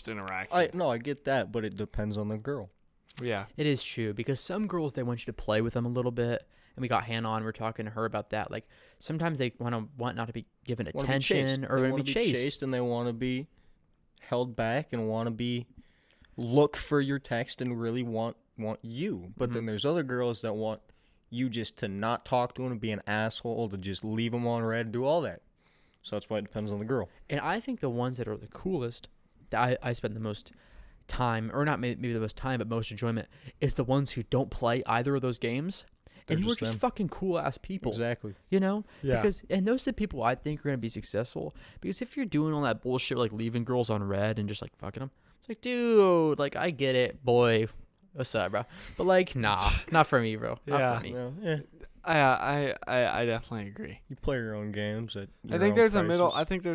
interaction. I get that, but it depends on the girl. Yeah, It is true, because some girls, they want you to play with them a little bit. And we got Hannah on. We're talking to her about that. Like, sometimes they want not to be given attention, or they want want to to be be chased. chased, and they want to be held back and want to be look for your text and really want you. But then there's other girls that want you just to not talk to them, to be an asshole, to just leave them on red, do all that. So that's why it depends on the girl. And I think the ones that are the coolest, that I spend the most time, or not maybe the most time, but most enjoyment, is the ones who don't play either of those games. They're And who are just just them. fucking cool ass people. Exactly. You know? Yeah. And those are the people I think are going to be successful. Because if you're doing all that bullshit, like leaving girls on red and just like fucking them, it's like, dude, like, I get it, boy. What's up, bro? But like, nah, not for me, bro. Not Yeah. for me. Well, yeah. I definitely agree. You play your own games at your I think own there's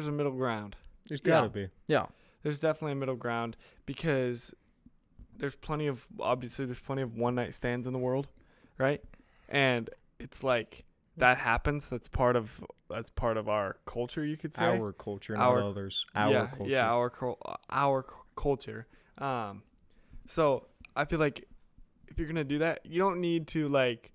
a middle ground. There's got to be. Yeah. There's definitely a middle ground, because there's plenty of one night stands in the world, right? And it's like that happens. That's part of our culture, you could say. Our culture, not others. Our culture. Yeah, our culture. So I feel like if you're gonna do that, you don't need to like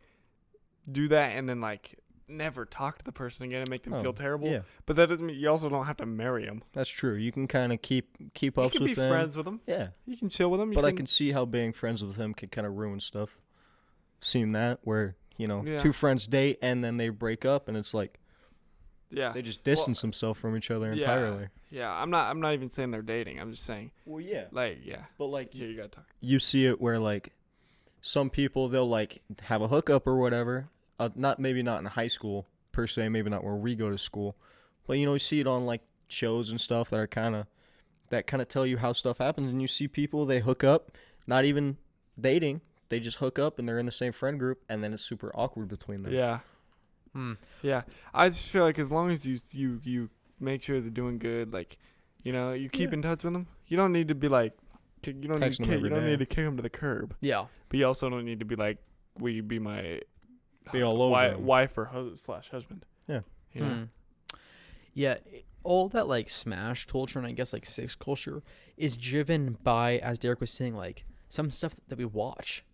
do that and then like never talk to the person again and make them feel terrible. Yeah, But that doesn't mean you also don't have to marry them. that's true. You can kind of keep You up can with be them. friends with them. Yeah, You can chill with them. but I can see how being friends with him can kind of ruin stuff. Seen that where Yeah. two friends date and then they break up and it's like Yeah. they just distance themselves from each other entirely. Yeah. I'm not even saying they're dating. I'm just saying Well, yeah, like yeah. but like Yeah, you gotta talk. you see it where like some people they'll like have a hookup or whatever. Maybe not in high school per se, maybe not where we go to school, but you see it on like shows and stuff that kind of tell you how stuff happens. And you see people, they hook up, not even dating, they just hook up and they're in the same friend group, and then it's super awkward between them. Yeah. Yeah. I just feel like as long as you make sure they're doing good, like you keep in touch with them. You don't need to be like you don't Text them every day. need to kick them to the curb. Yeah. But you also don't need to be like, will you be my Be all over them. wife or husband? Yeah. You know? Yeah, all that like smash culture and I guess like sex culture is driven by, as Derek was saying, like some stuff that we watch,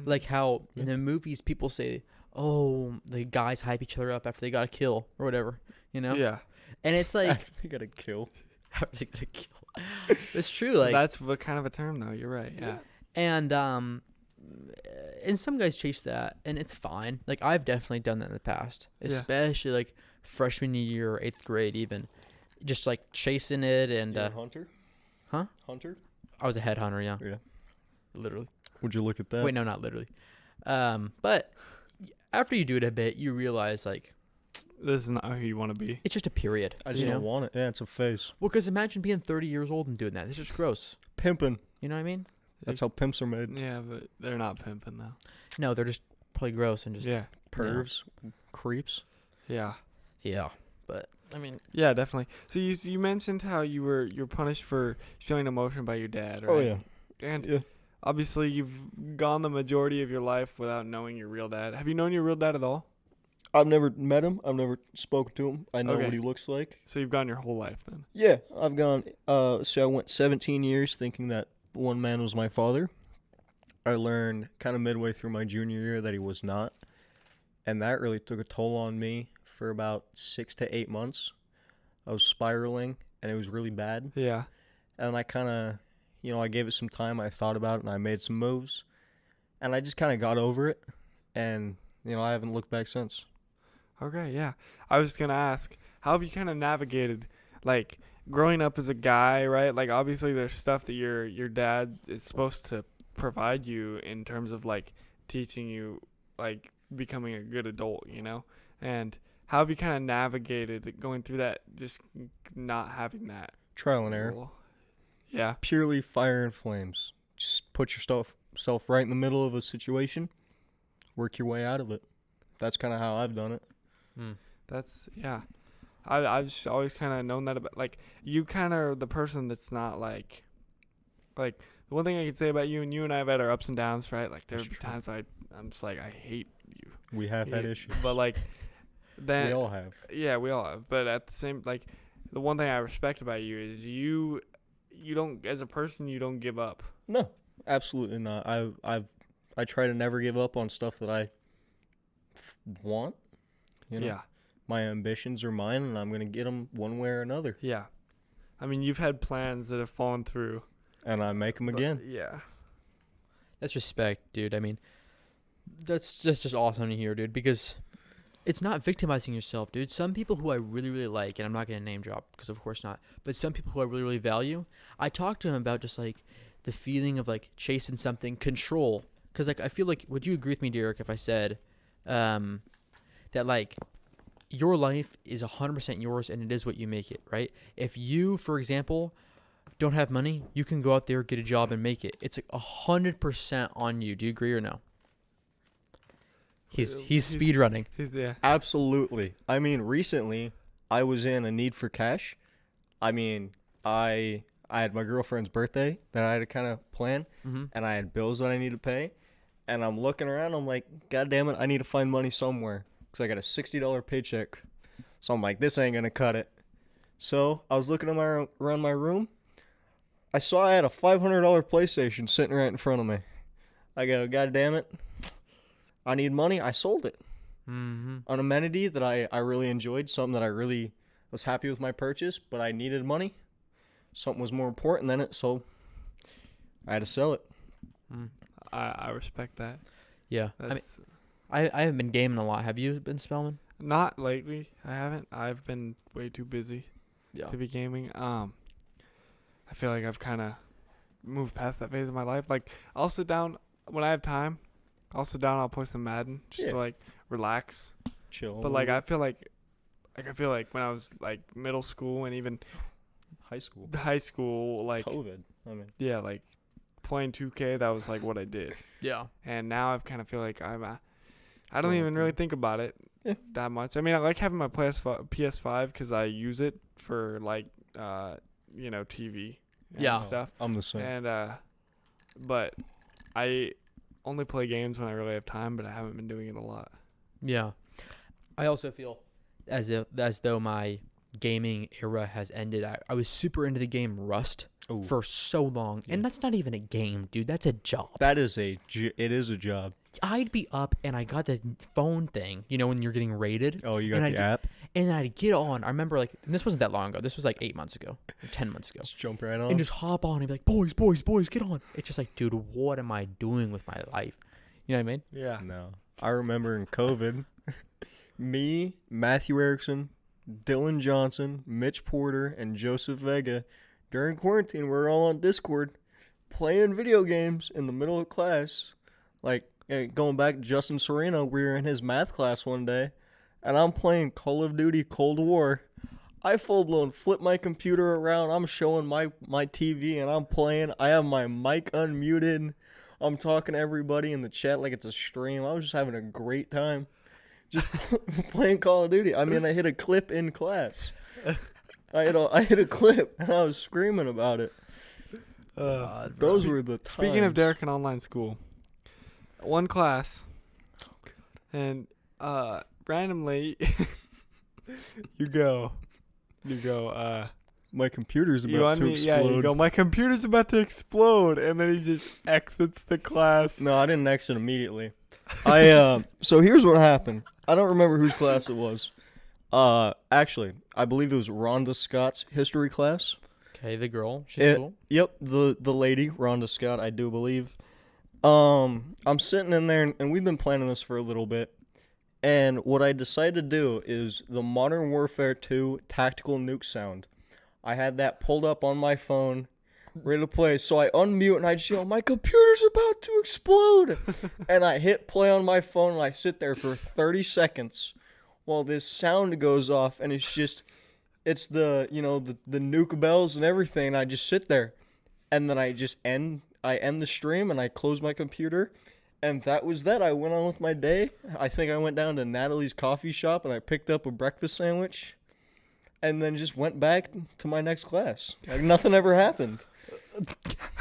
like how in the movies people say, oh, the guys hype each other up after they got a kill or whatever, Yeah. and it's like, They gotta kill. after they got a kill. It's true, like, That's what kind of a term though. You're right. Yeah. and some guys chase that and it's fine. Like, I've definitely done that in the past, Yeah. especially like freshman year or 8th grade, even just like chasing it. And Hunter? Huh? Hunter? I was a headhunter. Yeah. Yeah. Literally. Would you look at that? Wait, no, not literally. But after you do it a bit, you realize like This is not who you want to be. it's just a period. I just you don't know? want it. Yeah, it's a phase. Well, because imagine being 30 years old and doing that. It's just gross. Pimping. You know what I mean? That's how pimps are made. Yeah, but they're not pimping though. No, they're just probably gross and just Yeah. Pervs. Creeps. Yeah. yeah. But I mean, Yeah, definitely. So you mentioned how you're punished for showing emotion by your dad, right? Oh, yeah. And Yeah. obviously you've gone the majority of your life without knowing your real dad. Have you known your real dad at all? I've never met him. I've never spoken to him. I know Okay. what he looks like. So you've gone your whole life then. Yeah, I've gone. So I went 17 years thinking that one man was my father. I learned kind of midway through my junior year that he was not. And that really took a toll on me for about 6 to 8 months. I was spiraling, and it was really bad. Yeah. And I kind of, I gave it some time. I thought about it, and I made some moves. And I just kind of got over it. And, I haven't looked back since. Okay, yeah. I was just going to ask, how have you kind of navigated, like, growing up as a guy, right? Like, obviously there's stuff that your dad is supposed to provide you in terms of, like, teaching you, like, becoming a good adult, And how have you kind of navigated going through that, just not having that? Trial and error. Rule? Yeah. Purely fire and flames. Just put yourself right in the middle of a situation. Work your way out of it. That's kind of how I've done it. That's, yeah. I've just always kind of known that about, like, you kind of are the person that's not, like, the one thing I can say about you, and you and I have had our ups and downs, right? Like, there are times I'm just like, I hate you. We have had issues. But, like, then. We all have. Yeah, we all have. But at the same, like, the one thing I respect about you is you don't, as a person, you don't give up. No, absolutely not. I try to never give up on stuff that I want. Yeah. My ambitions are mine, and I'm going to get them one way or another. Yeah. I mean, you've had plans that have fallen through. And I make them again. Yeah. That's respect, dude. I mean, that's just awesome to hear, dude, because it's not victimizing yourself, dude. Some people who I really, really like, and I'm not going to name drop because of course not, but some people who I really, really value, I talk to them about just, like, the feeling of, like, chasing something, control. Because, like, I feel like, would you agree with me, Derek, if I said that, like, your life is 100% yours and it is what you make it, right? If you, for example, don't have money, you can go out there, get a job, and make it. It's, like, 100% on you. Do you agree or no? He's speed running. Yeah. Absolutely. I mean, recently, I was in a need for cash. I mean, I had my girlfriend's birthday that I had to kind of plan, and I had bills that I needed to pay. And I'm looking around, I'm like, God damn it, I need to find money somewhere. Because I got a $60 paycheck. So I'm like, this ain't going to cut it. So I was looking around my room. I saw I had a $500 PlayStation sitting right in front of me. I go, God damn it. I need money. I sold it. An amenity that I really enjoyed. Something that I really was happy with my purchase. But I needed money. Something was more important than it. So I had to sell it. I respect that. Yeah. I mean, I haven't been gaming a lot. Have you been, Spellman? Not lately. I haven't. I've been way too busy to be gaming. I feel like I've kind of moved past that phase of my life. Like, I'll sit down when I have time. I'll play some Madden just to, like, relax. Chill. But, like, I feel like when I was, like, middle school and even high school, like, COVID. I mean, yeah, like, playing 2K, that was, like, what I did. Yeah. And now I kind of feel like I don't even really think about it that much. I mean, I like having my PS5 because I use it for, like, TV and stuff. I'm the same. And, but I only play games when I really have time, but I haven't been doing it a lot. Yeah. I also feel as though my gaming era has ended. I was super into the game Rust for so long. And that's not even a game, dude. That's a job. It is a job. I'd be up and I got the phone thing, when you're getting raided. Oh, you got the app? And I'd get on. I remember, like, and this wasn't that long ago. This was like 8 months ago or 10 months ago. Just jump right on. And just hop on and be like, boys, get on. It's just like, dude, what am I doing with my life? You know what I mean? Yeah. No. I remember in COVID, me, Matthew Erickson, Dylan Johnson, Mitch Porter, and Joseph Vega, during quarantine, we're all on Discord playing video games in the middle of class. Like, going back to Justin Sereno, we were in his math class one day, and I'm playing Call of Duty Cold War. I full-blown flip my computer around. I'm showing my TV, and I'm playing. I have my mic unmuted. I'm talking to everybody in the chat like it's a stream. I was just having a great time just playing Call of Duty. I mean, I hit a clip in class. I hit a clip, and I was screaming about it. Those were the times. Speaking of Derek and online school, one class, and randomly, you go, my computer's You about to unmute, explode. yeah, you go, my computer's about to explode, and then he just exits the class. No, I didn't exit immediately. So here's what happened. I don't remember whose class it was. Actually, I believe it was Rhonda Scott's history class. Okay, the girl. She's cool. Yep, the lady, Rhonda Scott, I do believe. I'm sitting in there, and we've been planning this for a little bit. And what I decided to do is the Modern Warfare 2 tactical nuke sound. I had that pulled up on my phone, ready to play. So I unmute and I just yell, my computer's about to explode. And I hit play on my phone and I sit there for 30 seconds while this sound goes off. And it's the nuke bells and everything. And I just sit there. And then I end the stream and I close my computer. And that was that. I went on with my day. I think I went down to Natalie's coffee shop and I picked up a breakfast sandwich. And then just went back to my next class. Like nothing ever happened.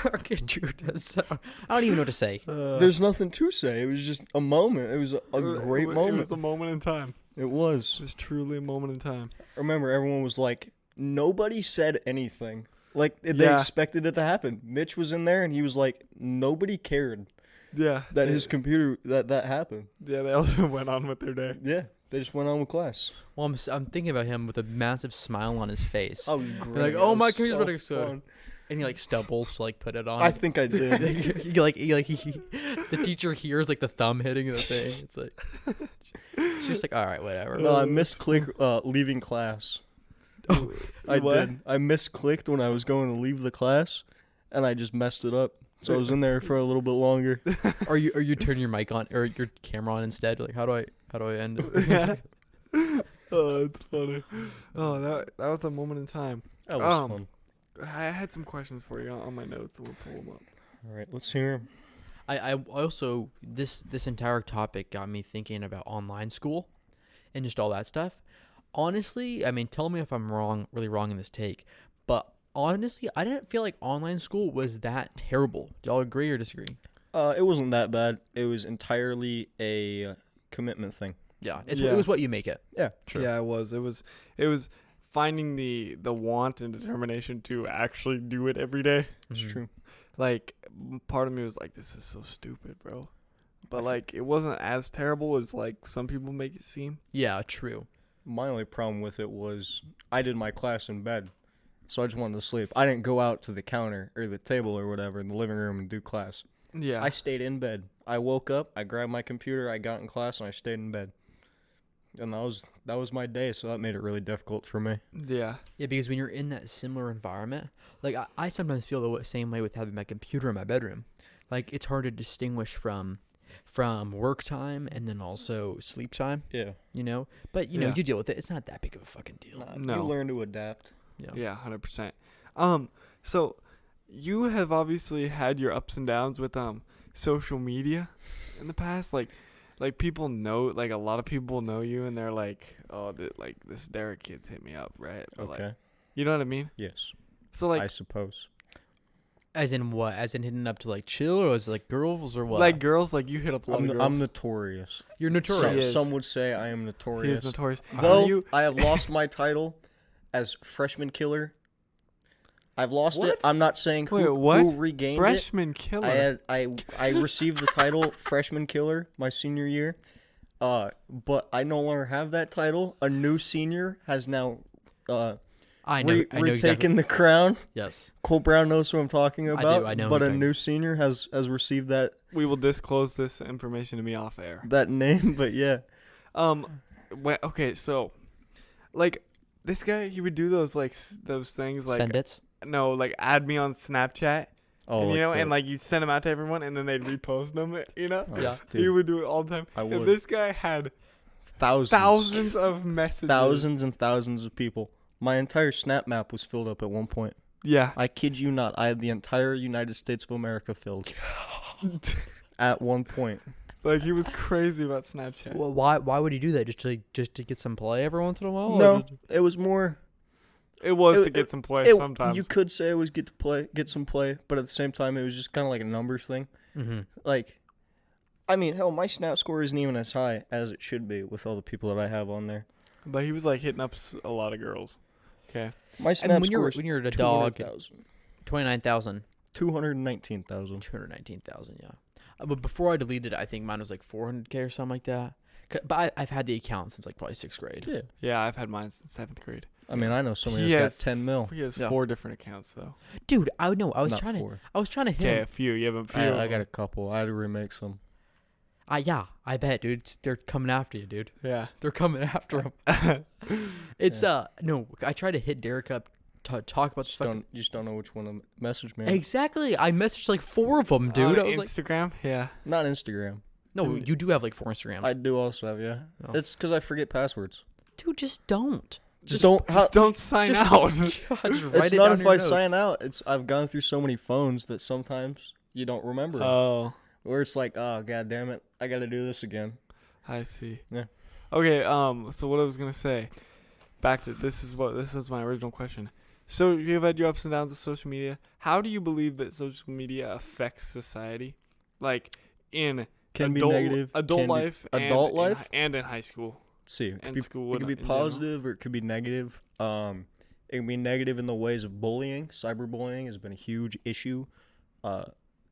Okay, dude. I don't even know what to say. There's nothing to say. It was just a moment. It was a great moment. It was a moment in time. It was. It was truly a moment in time. I remember everyone was like, nobody said anything. Like, they expected it to happen. Mitch was in there, and he was like, nobody cared Yeah. that his computer, that happened. Yeah, they also went on with their day. Yeah, they just went on with class. Well, I'm thinking about him with a massive smile on his face. I was great. You're like, It oh, was my computer's so about to explode. fun. And he like stumbles to like put it on. I think I did. The teacher hears like the thumb hitting the thing. It's like she's just like, all right, whatever. No, I misclicked leaving class. Oh, I what? did. I misclicked when I was going to leave the class, and I just messed it up. So I was in there for a little bit longer. Or you turn your mic on or your camera on instead. You're like, how do I end it? Yeah. Oh, it's funny. Oh, that was a moment in time. That was fun. I had some questions for you on my notes. We'll pull them up. All right, let's hear 'em. I also this entire topic got me thinking about online school and just all that stuff. Honestly, I mean, tell me if I'm really wrong in this take, but honestly, I didn't feel like online school was that terrible. Do y'all agree or disagree? It wasn't that bad. It was entirely a commitment thing. Yeah, it Yeah. was what you make it. Yeah, Yeah, it was. It was finding the want and determination to actually do it every day. it's true. Like, part of me was like, this is so stupid, bro. But like, it wasn't as terrible as like some people make it seem. Yeah, true. My only problem with it was I did my class in bed, so I just wanted to sleep. I didn't go out to the counter or the table or whatever in the living room and do class. Yeah. I stayed in bed. I woke up, I grabbed my computer, I got in class, and I stayed in bed. And that was my day, so that made it really difficult for me. Yeah. Yeah, because when you're in that similar environment, like I sometimes feel the same way with having my computer in my bedroom. Like it's hard to distinguish from work time and then also sleep time, Yeah. you know? But, you know, Yeah. you deal with it. It's not that big of a fucking deal. No. You learn to adapt. Yeah, 100%. So you have obviously had your ups and downs with social media in the past. Like people know, like a lot of people know you, and they're like, oh, like this Derek kid's hit me up, right? Or Okay. Like, you know what I mean? Yes. So like, I suppose. As in what? As in hitting up to like chill, or is it like girls or what? like girls, like you hit up a lot of girls. I'm notorious. You're Some, notorious. some would say I am He notorious. is notorious. Though I have lost my title as freshman killer. I've lost What? it. I'm not saying Wait, who what? regained Freshman killer. it. I received the title freshman killer my senior year. But I no longer have that title. A new senior has now I know. I know retaken exactly. the crown. Yes. Cole Brown knows who I'm talking about. I know But who a you're new senior has received that We will disclose this information to me off air. name. But yeah, Okay, so like this guy, he would do those like those things like Send it. no, like add me on Snapchat. oh, And, you know, the- and like you send them out to everyone, and then they'd repost them. You know, oh, Yeah. dude, he would do it all the time. I And would. this guy had thousands of messages. thousands and thousands of people. My entire Snap map was filled up at one point. Yeah. I kid you not. I had the entire United States of America filled at one point. Like he was crazy about Snapchat. Well, why would he do that? Just to get some play every once in a while? or No, did- it was more. It was It- to get some play it- sometimes. You could say it was get some play, but at the same time, it was just kind of like a numbers thing. Mhm. Like, I mean, hell, my Snap score isn't even as high as it should be with all the people that I have on there. But he was like hitting up a lot of girls. Okay. My I snap mean, when score you're is when you're a dog, 200,000. 29,000, 219,000. 219,000. Yeah. But before I deleted it, I think mine was like 400K or something like that. But I've had the account since like probably 6th grade. Yeah. Yeah, I've had mine since 7th grade. I mean, I know somebody He that's has got 10 mil. He has Yeah. 4 different accounts though. Dude, I know. I was Not trying to 4. hit Okay, him. a few. You have a few. I got a couple. I had to remake some. Yeah, I bet, dude. They're coming after you, dude. Yeah. They're coming after him. It's no. I tried to hit Derek up to talk about this fucking. You just don't know which one to message me. Exactly. I messaged like 4 of them, dude. I was like, Instagram. Yeah. Not Instagram. no, you do have like 4 Instagrams. I do also have, yeah. Oh. It's because I forget passwords. Dude, just don't. Just don't. Just don't sign out. God, just write It's it not down if in your I notes. sign out. It's I've gone through so many phones that sometimes you don't remember. Oh, Where it's like, oh god damn it, I got to do this again. I see. Yeah. Okay. So what I was gonna say, back to this is my original question. So you've had your ups and downs of social media. How do you believe that social media affects society, like in Can adult, be negative. adult can be- life, adult life? and in high school? Let's see. It and could be, school it could be in general. positive or it could be negative. It can be negative in the ways of bullying. Cyberbullying has been a huge issue.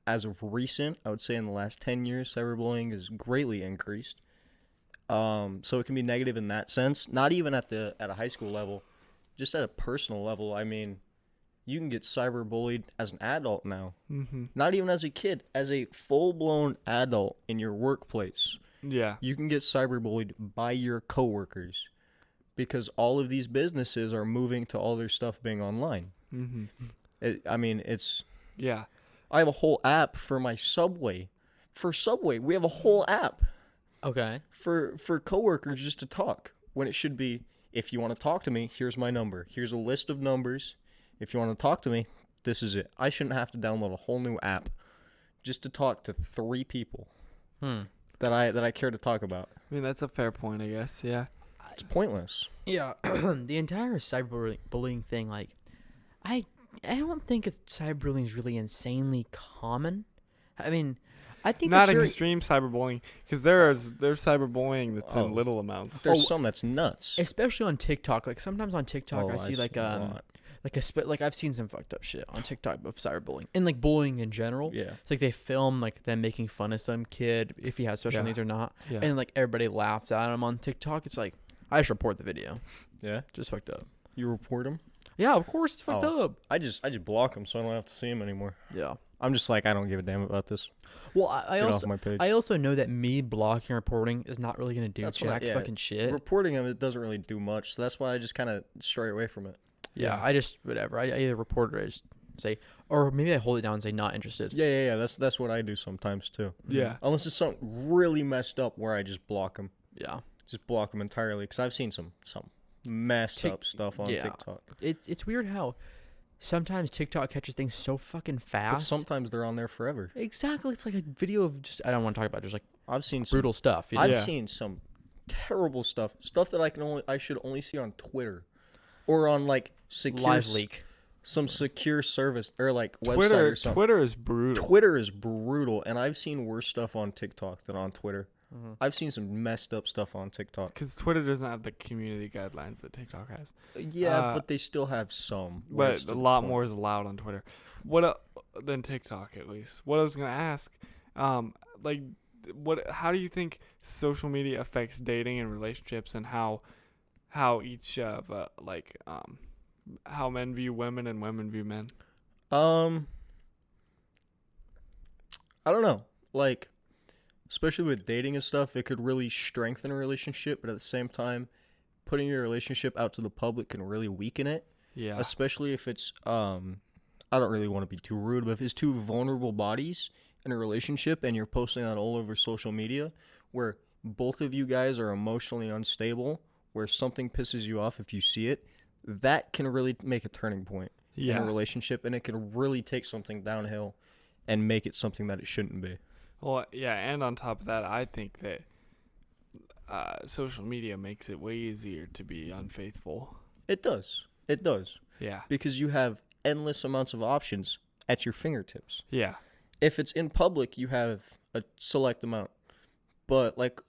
As of recent, I would say in the last 10 years, cyberbullying has greatly increased. So it can be negative in that sense. Not even at a high school level, just at a personal level. I mean, you can get cyberbullied as an adult now. Mm-hmm. Not even as a kid, as a full-blown adult in your workplace. Yeah. You can get cyberbullied by your coworkers because all of these businesses are moving to all their stuff being online. Mm-hmm. It's. Yeah. I have a whole app for my Subway. For Subway, we have a whole app Okay. for coworkers just to talk. When it should be, if you want to talk to me, here's my number. Here's a list of numbers. If you want to talk to me, this is it. I shouldn't have to download a whole new app just to talk to 3 people that I care to talk about. I mean, that's a fair point, I guess. Yeah. It's pointless. Yeah, the entire cyberbullying thing, like, I don't think cyberbullying is really insanely common. I mean, I think Not it's very, extreme cyberbullying, because there's cyberbullying that's in little amounts. There's some that's nuts. especially on TikTok. Like sometimes on TikTok, I see like a lot. like I've seen some fucked up shit on TikTok of cyberbullying and like bullying in general. Yeah. It's like they film like them making fun of some kid if he has special Yeah. needs or not, Yeah. and like everybody laughs at him on TikTok. It's like I just report the video. Yeah. Just fucked up. You report them? Yeah, of course it's fucked Oh. up. I just block them so I don't have to see them anymore. Yeah. I'm just like, I don't give a damn about this. Well, I Get off also my page. I also know that me blocking and reporting is not really gonna do That's what I- jack yeah. fucking shit. Reporting them, it doesn't really do much. So that's why I just kind of stray away from it. Yeah, I just whatever. I either report or I just say, or maybe I hold it down and say not interested. Yeah. That's what I do sometimes too. Yeah. Unless it's something really messed up where I just block them. Yeah. Just block them entirely. Because I've seen some messed up stuff on yeah. TikTok. It's weird how sometimes TikTok catches things so fucking But fast. sometimes they're on there forever. Exactly. It's like a video of just I don't want to talk about just like I've seen some, brutal stuff. You know? I've Yeah. seen some terrible stuff. Stuff that I should only see on Twitter. Or on like secure Live leak. some secure service or like website or something. Twitter is brutal. Twitter is brutal, and I've seen worse stuff on TikTok than on Twitter. Mm-hmm. I've seen some messed up stuff on TikTok. Because Twitter doesn't have the community guidelines that TikTok has. Yeah, but they still have some. where it's But to a the lot point. more is allowed on Twitter. What than TikTok at least. What I was gonna ask, like, how do you think social media affects dating and relationships, and how each of how men view women and women view men? I don't know. Like, especially with dating and stuff, it could really strengthen a relationship, but at the same time, putting your relationship out to the public can really weaken it. Yeah. Especially if it's I don't really want to be too rude, but if it's two vulnerable bodies in a relationship and you're posting that all over social media where both of you guys are emotionally unstable, where something pisses you off if you see it, that can really make a turning point in a relationship, and it can really take something downhill and make it something that it shouldn't be. Well, yeah, and on top of that, I think that social media makes it way easier to be unfaithful. It does. It does. Yeah. Because you have endless amounts of options at your fingertips. Yeah. If it's in public, you have a select amount. But like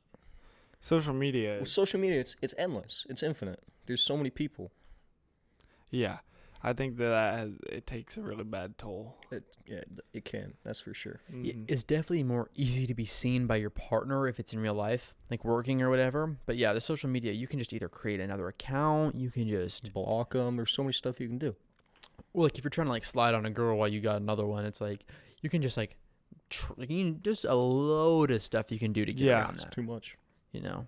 Social media. with social media, it's endless. It's infinite. There's so many people. Yeah, I think it takes a really bad toll. It can. That's for sure. Mhm. It's definitely more easy to be seen by your partner if it's in real life, like working or whatever. But yeah, the social media, you can just either create another account, you can just Block them. There's so many stuff you can do. well, like if you're trying to like slide on a girl while you got another one, it's like you can just like just a load of stuff you can do to get Yeah. around It's that. too much. You know,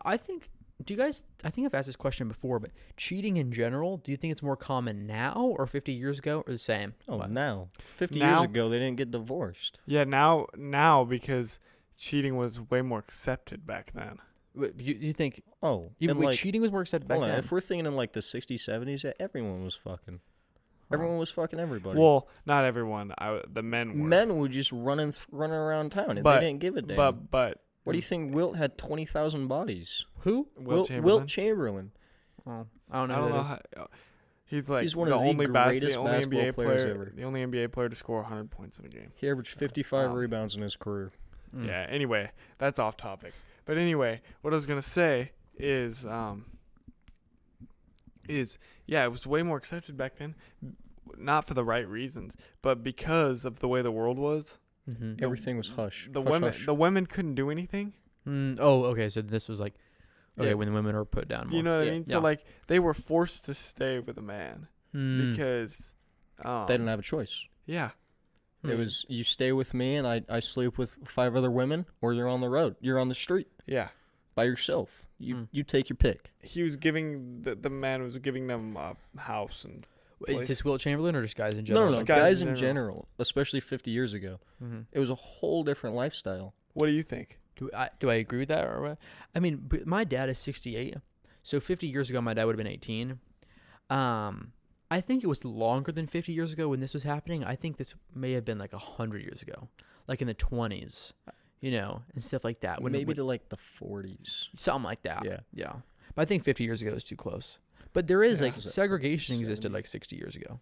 I think. Do you guys? I think I've asked this question before, but cheating in general, do you think it's more common now or 50 years ago, or the same? Oh, What? now 50 years Now- ago they didn't get divorced. Yeah, now because cheating was way more accepted back then. You think Oh, you, and wait, like, cheating was more accepted back hold on, then? if we're thinking in like the 60s, 70s, everyone was fucking. Huh. Everyone was fucking everybody. Well, not everyone. The men were. Men were just running around town, and But- they didn't give a damn. But What do you think? Wilt had 20,000 bodies. Who? Wilt Chamberlain. Oh, I don't know. I who don't know. that is. He's like He's one the of the only greatest the only basketball NBA players player, ever. the only NBA player to score 100 points in a game. He averaged 55 Wow. rebounds in his career. Mm. Yeah. Anyway, that's off topic. But anyway, what I was gonna say is it was way more accepted back then, not for the right reasons, but because of the way the world was. Mm-hmm. Everything was hush. The Hush, women hush. the women couldn't do anything. Oh, okay. So this was like, okay, Yeah. when the women are put down more. You know what Yeah. I mean? Yeah. So like they were forced to stay with a man Mm. because They didn't have a choice. yeah. Hmm. It was you stay with me and I sleep with 5 other women, or you're on the road. You're on the street Yeah. by yourself. Hmm. You take your pick. He was giving the man was giving them a house and Is place. this Wilt Chamberlain or just guys in No, general? no, no. Just Guys in general, especially 50 years ago, Mm-hmm. it was a whole different lifestyle. What do you think? Do I agree with that or what? I mean, my dad is 68, so 50 years ago my dad would have been 18. I think it was longer than 50 years ago when this was happening. I think this may have been like 100 years ago, like in the 20s, you know, and stuff like that. Maybe to like the 40s. something like that. Yeah. yeah. But I think 50 years ago is too close. But there is Yeah. like Was that segregation 70? existed like 60 years ago,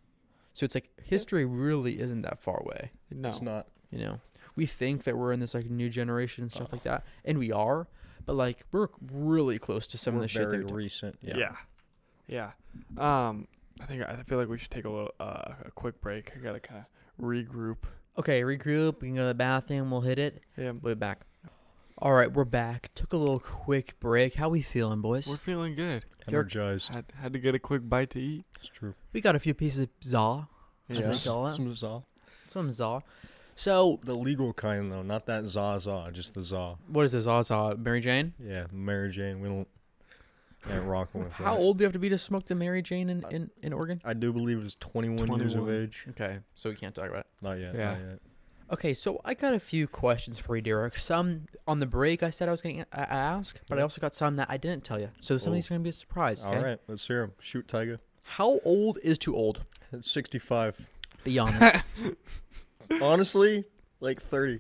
so it's like history really isn't that far away. No. It's not. You know, we think that we're in this like new generation and stuff like that, and we are, but like we're really close to some We're of the shit very that recent. Yeah. Yeah. I feel like we should take a little a quick break. I gotta kind of regroup. Okay, regroup. We can go to the bathroom. We'll hit it. Yeah. We'll be back. All right, we're back. Took a little quick break. How we feeling, boys? We're feeling good. Energized. Had to get a quick bite to eat. It's true. We got a few pieces of za, as Yeah. they call it. Some za. Some za. So, The legal kind though, not that za, just the za. what is this za? Mary Jane? Yeah, Mary Jane. We don't ain't rocking with How that. old do you have to be to smoke the Mary Jane in Oregon? I do believe it was 21 years of 21. age. Okay, so we can't talk about it. Not yet. Yeah. Not yet. Okay, so I got a few questions for you, Derek. Some on the break I said I was going to ask, but I Yeah. also got some that I didn't tell you. So some of Oh. these are going to be a surprise, okay? All right, let's hear him. Shoot, Tiger. How old is too old? 65. Be honest. Honestly, like 30.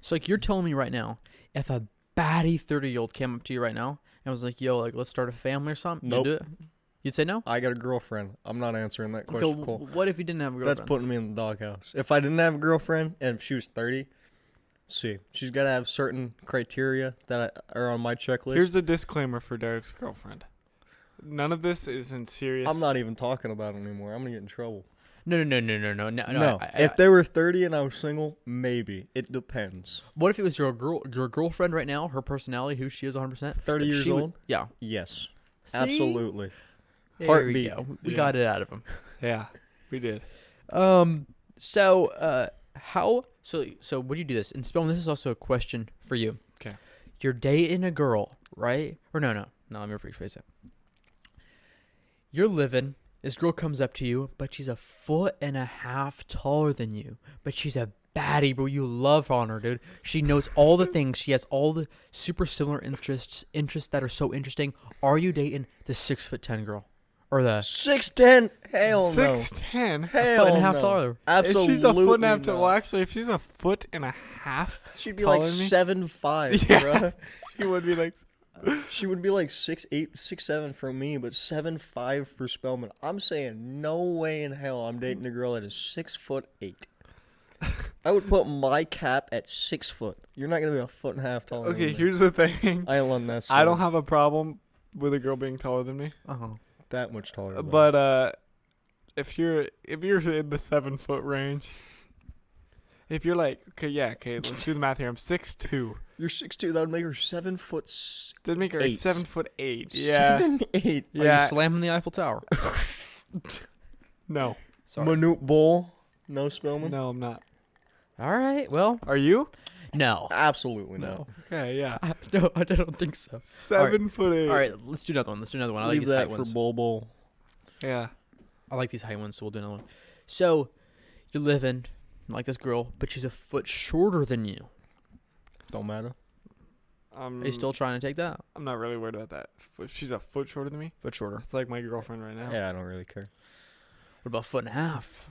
So, like, you're telling me right now, if a baddie 30-year-old came up to you right now and was like, yo, like, let's start a family or something, Nope. you'd do it? You'd say no? I got a girlfriend. I'm not answering that Okay, question. Cole. what if you didn't have a girlfriend? That's putting me in the doghouse. If I didn't have a girlfriend and if she was 30, see, she's got to have certain criteria that are on my checklist. Here's a disclaimer for Derek's girlfriend. None of this is in serious. I'm not even talking about it anymore. I'm going to get in trouble. No. No, if they were 30 and I was single, maybe. It depends. What if it was your girlfriend right now, her personality, who she is 100%? 30 but years she would- old? Yeah. Yes. See? Absolutely. There Heartbeat. we go. We Yeah. got it out of him. Yeah, we did. So would you do this? And Spellman, this is also a question for you. 'Kay. You're dating a girl, right? Or no, let me rephrase it. You're living, this girl comes up to you, but she's 1.5 feet taller than you. But she's a baddie, bro. You love on her, dude. She knows all the things. She has all the super similar interests that are so interesting. Are you dating the 6'10" girl? Or the 6'10"? Hell no. 6'10". Hell 1.5 no. taller? Absolutely If she's a foot and a half not. tall, well, actually, if she's a foot and a half, She'd be taller like than me? 7'5", Yeah. bruh. she would be like, She would be like 6'8", 6'7" for me, but 7'5" for Spellman. I'm saying no way in hell I'm dating a girl that is 6'8". I would put my cap at 6 foot. You're not gonna be a 1.5 feet taller. okay, than me. here's the thing. I ain't letting that. I don't slide. have a problem with a girl being taller than me. Uh-huh. that much taller. But if you're in the 7 foot range, if you're like, okay, let's do the math here. I'm 6'2". You're 6'2". That would make her 7 foot. That'd make her 8. 7'8". Yeah. 7'8". Are Yeah. you slamming the Eiffel Tower? No. Sorry. Manute Bowl. No, Spellman. No, I'm not. All right. Well, Are you? no. Absolutely no. Okay, yeah. No, I don't think so. 7'8". All right, let's do another one. I like Leave these that height for ones. Bowl. Yeah. I like these height ones, so we'll do another one. So, you're living like this girl, but she's a foot shorter than you. Don't matter. Are you still trying to take that? I'm not really worried about that. If she's a foot shorter than me, Foot shorter. it's like my girlfriend right now. Yeah, I don't really care. What about foot and a half?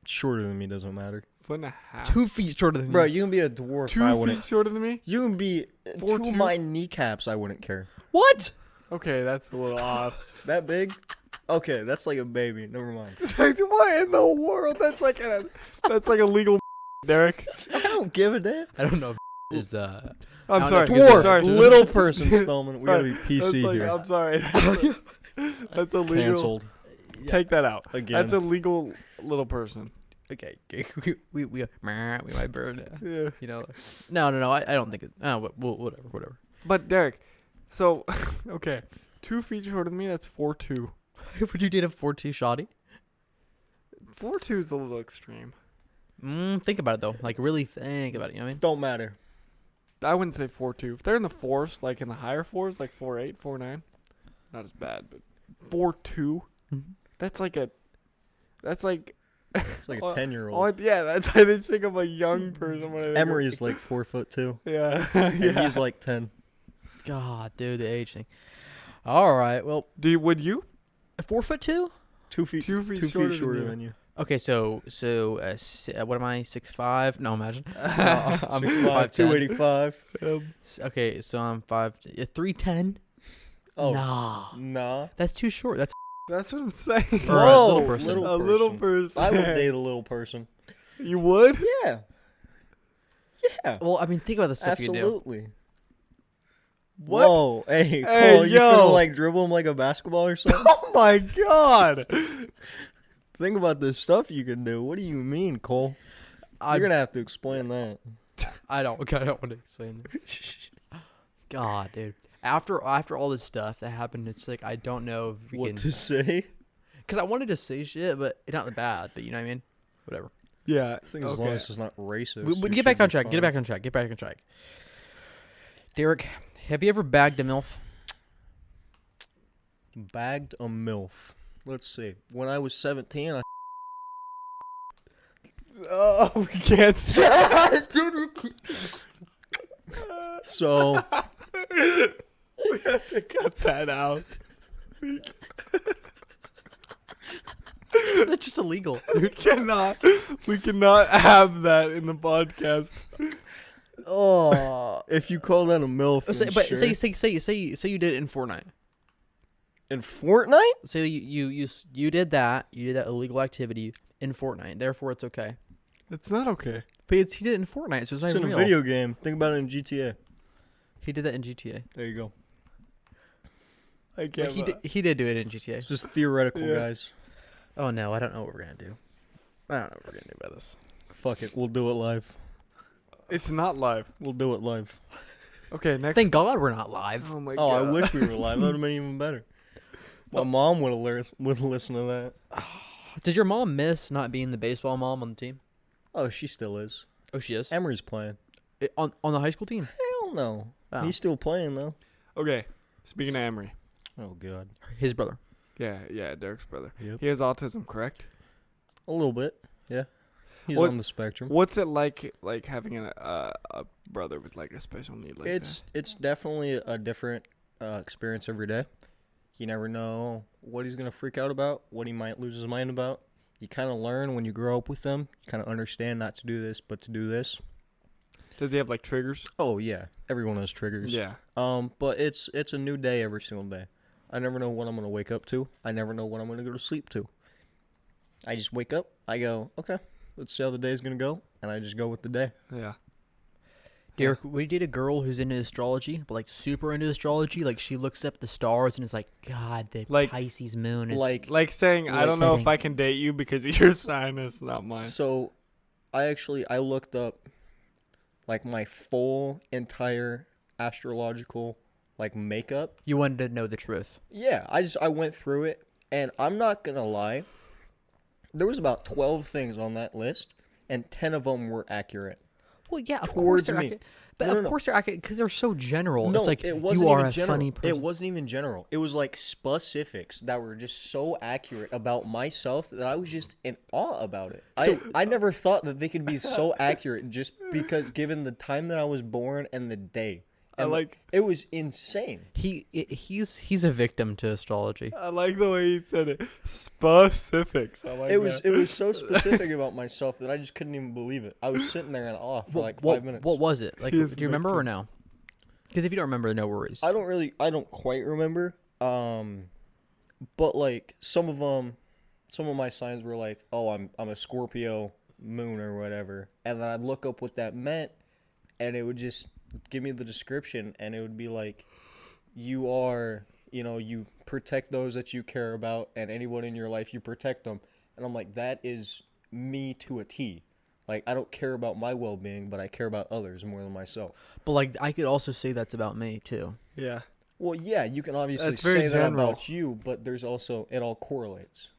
Shorter than me doesn't matter. Foot and a half. 2 feet shorter than Bro, you. you can be a dwarf. 2 I feet wouldn't. shorter than me? You can be 4'2"? 2 of my kneecaps. I wouldn't care. What? Okay, that's a little odd. That big? Okay, that's like a baby. Never mind. What in the world? That's like a legal Derek. I don't give a damn. I don't know if is I'm don't sorry. know if you guys are- Sorry. Little person, Spellman. We gotta be That's PC like- here. I'm sorry. That's illegal. Cancelled Take that out. again. That's a legal little person. okay. We might burn it. Yeah. You know. No. I don't think it. Oh, whatever. But Derek, so okay, 2 feet shorter than me. That's 4'2". Would you date a 4'2" shawty? 4'2" is a little extreme. Think about it though. Like really think about it. You know what I mean? Don't matter. I wouldn't say 4'2". If they're in the fours, like in the higher fours, like 4'8", 4'9", not as bad. But 4'2", that's like It's like a Oh, 10-year-old. yeah, I just think of a young person when I think Emery's like 4'2", yeah, and yeah. he's like 10. God, dude, the age thing. All right. Well, Would you? 4'2"? 2 feet. 2 feet 2 shorter feet than shorter you. than you. Okay, so what am I? 6'5"? No, imagine. I'm 6'5", 285. Okay, so I'm 3'10". Oh, Nah, that's too short. That's That's what I'm saying. Or a Whoa, little person. little A little person. I would date a little person. You would? Yeah. Yeah. well. I mean, think about the stuff you do. Absolutely. What? Whoa, hey, Hey, Cole, you yo. finna like dribble him like a basketball or something? Oh my god! Think about the stuff you can do. What do you mean, Cole? You're gonna have to explain that. I don't want to explain this. God, dude. After all this stuff that happened, it's like I don't know if we What can. to say? Because I wanted to say shit, but it's not bad. But you know what I mean? Whatever. Yeah. I think as long as it's not racist. We you get should back on be track. Get fine. back on track. Get back on track. Derek, have you ever bagged a MILF? Bagged a MILF. Let's see. When I was 17, I Oh, we can't say so We have to cut that out. That's just illegal. We cannot have that in the podcast. oh, if you call that a MILF, then But sure. say you did it in Fortnite. In Fortnite? Say you did that. You did that illegal activity in Fortnite. Therefore, it's okay. It's not okay. But he did it in Fortnite, so it's not It's in even a real. video game. Think about it in GTA. He did that in GTA. There you go. I Like, can't. he did do it in GTA. It's just theoretical, Yeah. guys. Oh no, I don't know what we're gonna do. I don't know what we're gonna do about this. Fuck it. We'll do it live. It's not live. We'll do it live. Okay, next. Thank God we're not live. Oh my Oh, god. I wish we were live. That would have been even better. My mom would have listened to that. Did your mom miss not being the baseball mom on the team? Oh, she still is. Oh, she is. Emery's playing. On the high school team. Hell no. Oh. He's still playing though. Okay, speaking of Emery. Oh god. His brother. Yeah, Derek's brother. Yep. He has autism, correct? A little bit. Yeah. He's What- on the spectrum. What's it like having a brother with like a special need like It's definitely a different experience every day. You never know what he's gonna freak out about, what he might lose his mind about. You kind of learn when you grow up with them. You kind of understand not to do this, but to do this. that? Does he have like triggers? Oh yeah, everyone has triggers. Yeah. But it's a new day every single day. I never know what I'm gonna wake up to. I never know what I'm gonna go to sleep to. I just wake up. I go, okay, let's see how the day's gonna go, and I just go with the day. Yeah. Derek, we date a girl who's into astrology, but like super into astrology. Like she looks up at the stars and is like, God, the Like- Pisces moon is Like saying, I don't know if setting. I can date you because your sign is not mine. So, I looked up, like, my full entire astrological, like, makeup. You wanted to know the truth. Yeah, I went through it, and I'm not gonna lie. There was about 12 things on that list, and 10 of them were accurate. Well, yeah, of course Towards they're me. accurate. But No, of no. course they're accurate because they're so general. No, it's like it wasn't you are even a general. funny person. It wasn't even general. It was like specifics that were just so accurate about myself that I was just in awe about it. I never thought that they could be so accurate just because given the time that I was born and the day. And it was insane. He's a victim to astrology. I like the way you said it. Specifics. I like It was that. so specific about myself that I just couldn't even believe it. I was sitting there in awe for like 5 minutes. What was it? Like, He do is a you remember or victim. no? Because if you don't remember, no worries. I don't quite remember. But like some of my signs were like, oh, I'm a Scorpio moon or whatever, and then I'd look up what that meant, and it would just give me the description, and it would be like, you are, you protect those that you care about, and anyone in your life you protect them, and I'm like, that is me to a T. Like, I don't care about my well-being, but I care about others more than myself. But like, I could also say that's about me too. Yeah. Well, yeah, you can obviously That's very say that general. about you, but there's also, it all correlates,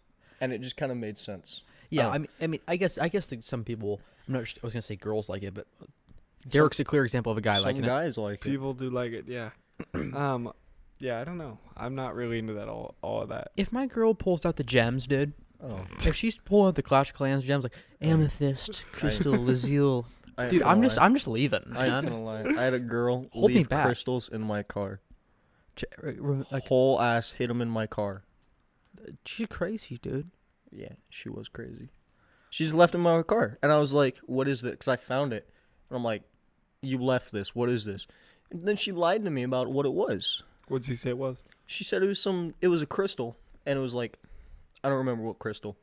and it just kind of made sense. Yeah, Oh. I mean, I guess that some people. I'm not. I was gonna say girls like it, but Derek's a clear example of a guy Some liking it. guys like it. People do like it, yeah. Yeah, I don't know. I'm not really into that all of that. If my girl pulls out the gems, dude. Oh, If she's pulling out the Clash of Clans gems, like amethyst, crystal, lazule, I dude, ain't I'm gonna just leaving. lie. I ain't Man. gonna lie. I had a girl Hold me leave back. crystals in my car. Like, Whole ass hit them in my car. she's crazy, dude. Yeah, she was crazy. She just left them in my car, and I was like, "What is this?" Because I found it, and I'm like, "You left this. What is this?" And then she lied to me about what it was. What did you say it was? She said it was a crystal, and it was like, I don't remember what crystal,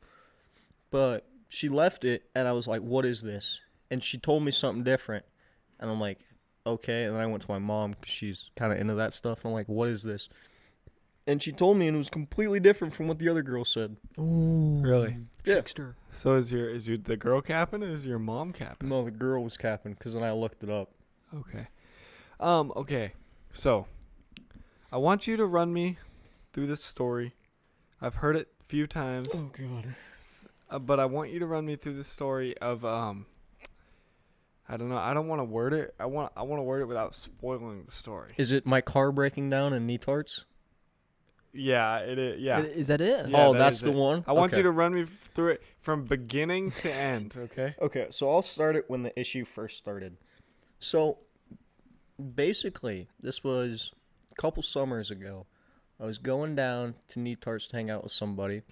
but she left it, and I was like, what is this? And she told me something different, and I'm like, okay. And then I went to my mom because she's kind of into that stuff, and I'm like, what is this? And she told me, and it was completely different from what the other girl said. Ooh, Really? Yeah. trickster. So is the girl capping or is your mom capping? No, the girl was capping, because then I looked it up. Okay. Okay. So, I want you to run me through this story. I've heard it a few times, Oh god. but I want you to run me through the story of I don't know. I don't want to word it. I want to word it without spoiling the story. Is it my car breaking down in knee tarts? Yeah, it is. Yeah. Is that it? Yeah, Oh, that that's is the it. one? I want Okay. you to run me through it from beginning to end, okay? Okay, so I'll start it when the issue first started. So, basically, this was a couple summers ago. I was going down to Knee Tarts to hang out with somebody,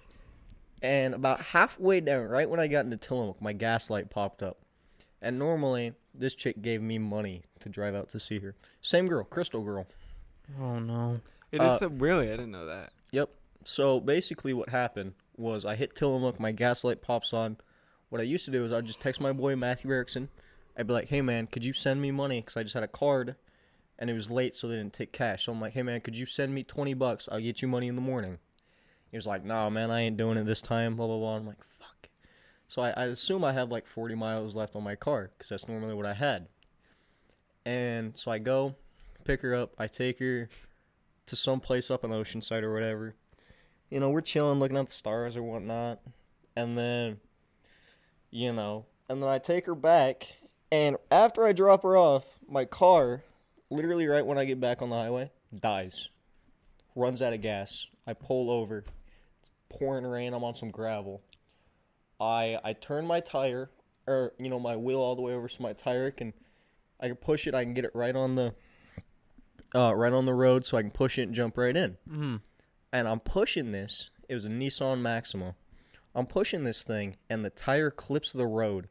and about halfway down, right when I got into Tillamook, my gas light popped up. And normally, this chick gave me money to drive out to see her. Same girl, Crystal Girl. Oh no. It is really. I didn't know that. Yep. So basically what happened was I hit Tillamook, my gas light pops on. What I used to do is I'd just text my boy Matthew Erickson. I'd be like, hey man, could you send me money? Because I just had a card and it was late so they didn't take cash. So I'm like, hey man, could you send me $20? I'll get you money in the morning. He was like, nah man, I ain't doing it this time, blah, blah, blah. I'm like, fuck. So I assume I have like 40 miles left on my car because that's normally what I had. And so I go, pick her up, I take her to some place up in Oceanside or whatever. You know, we're chilling, looking at the stars or whatnot. And then, and then I take her back. And after I drop her off, my car, literally right when I get back on the highway, dies. Runs out of gas. I pull over. It's pouring rain. I'm on some gravel. I turn my tire, or, my wheel all the way over so my tire I can push it. I can get it right on the road so I can push it and jump right in. Mm. And I'm pushing this. It was a Nissan Maxima. I'm pushing this thing, and the tire clips the road,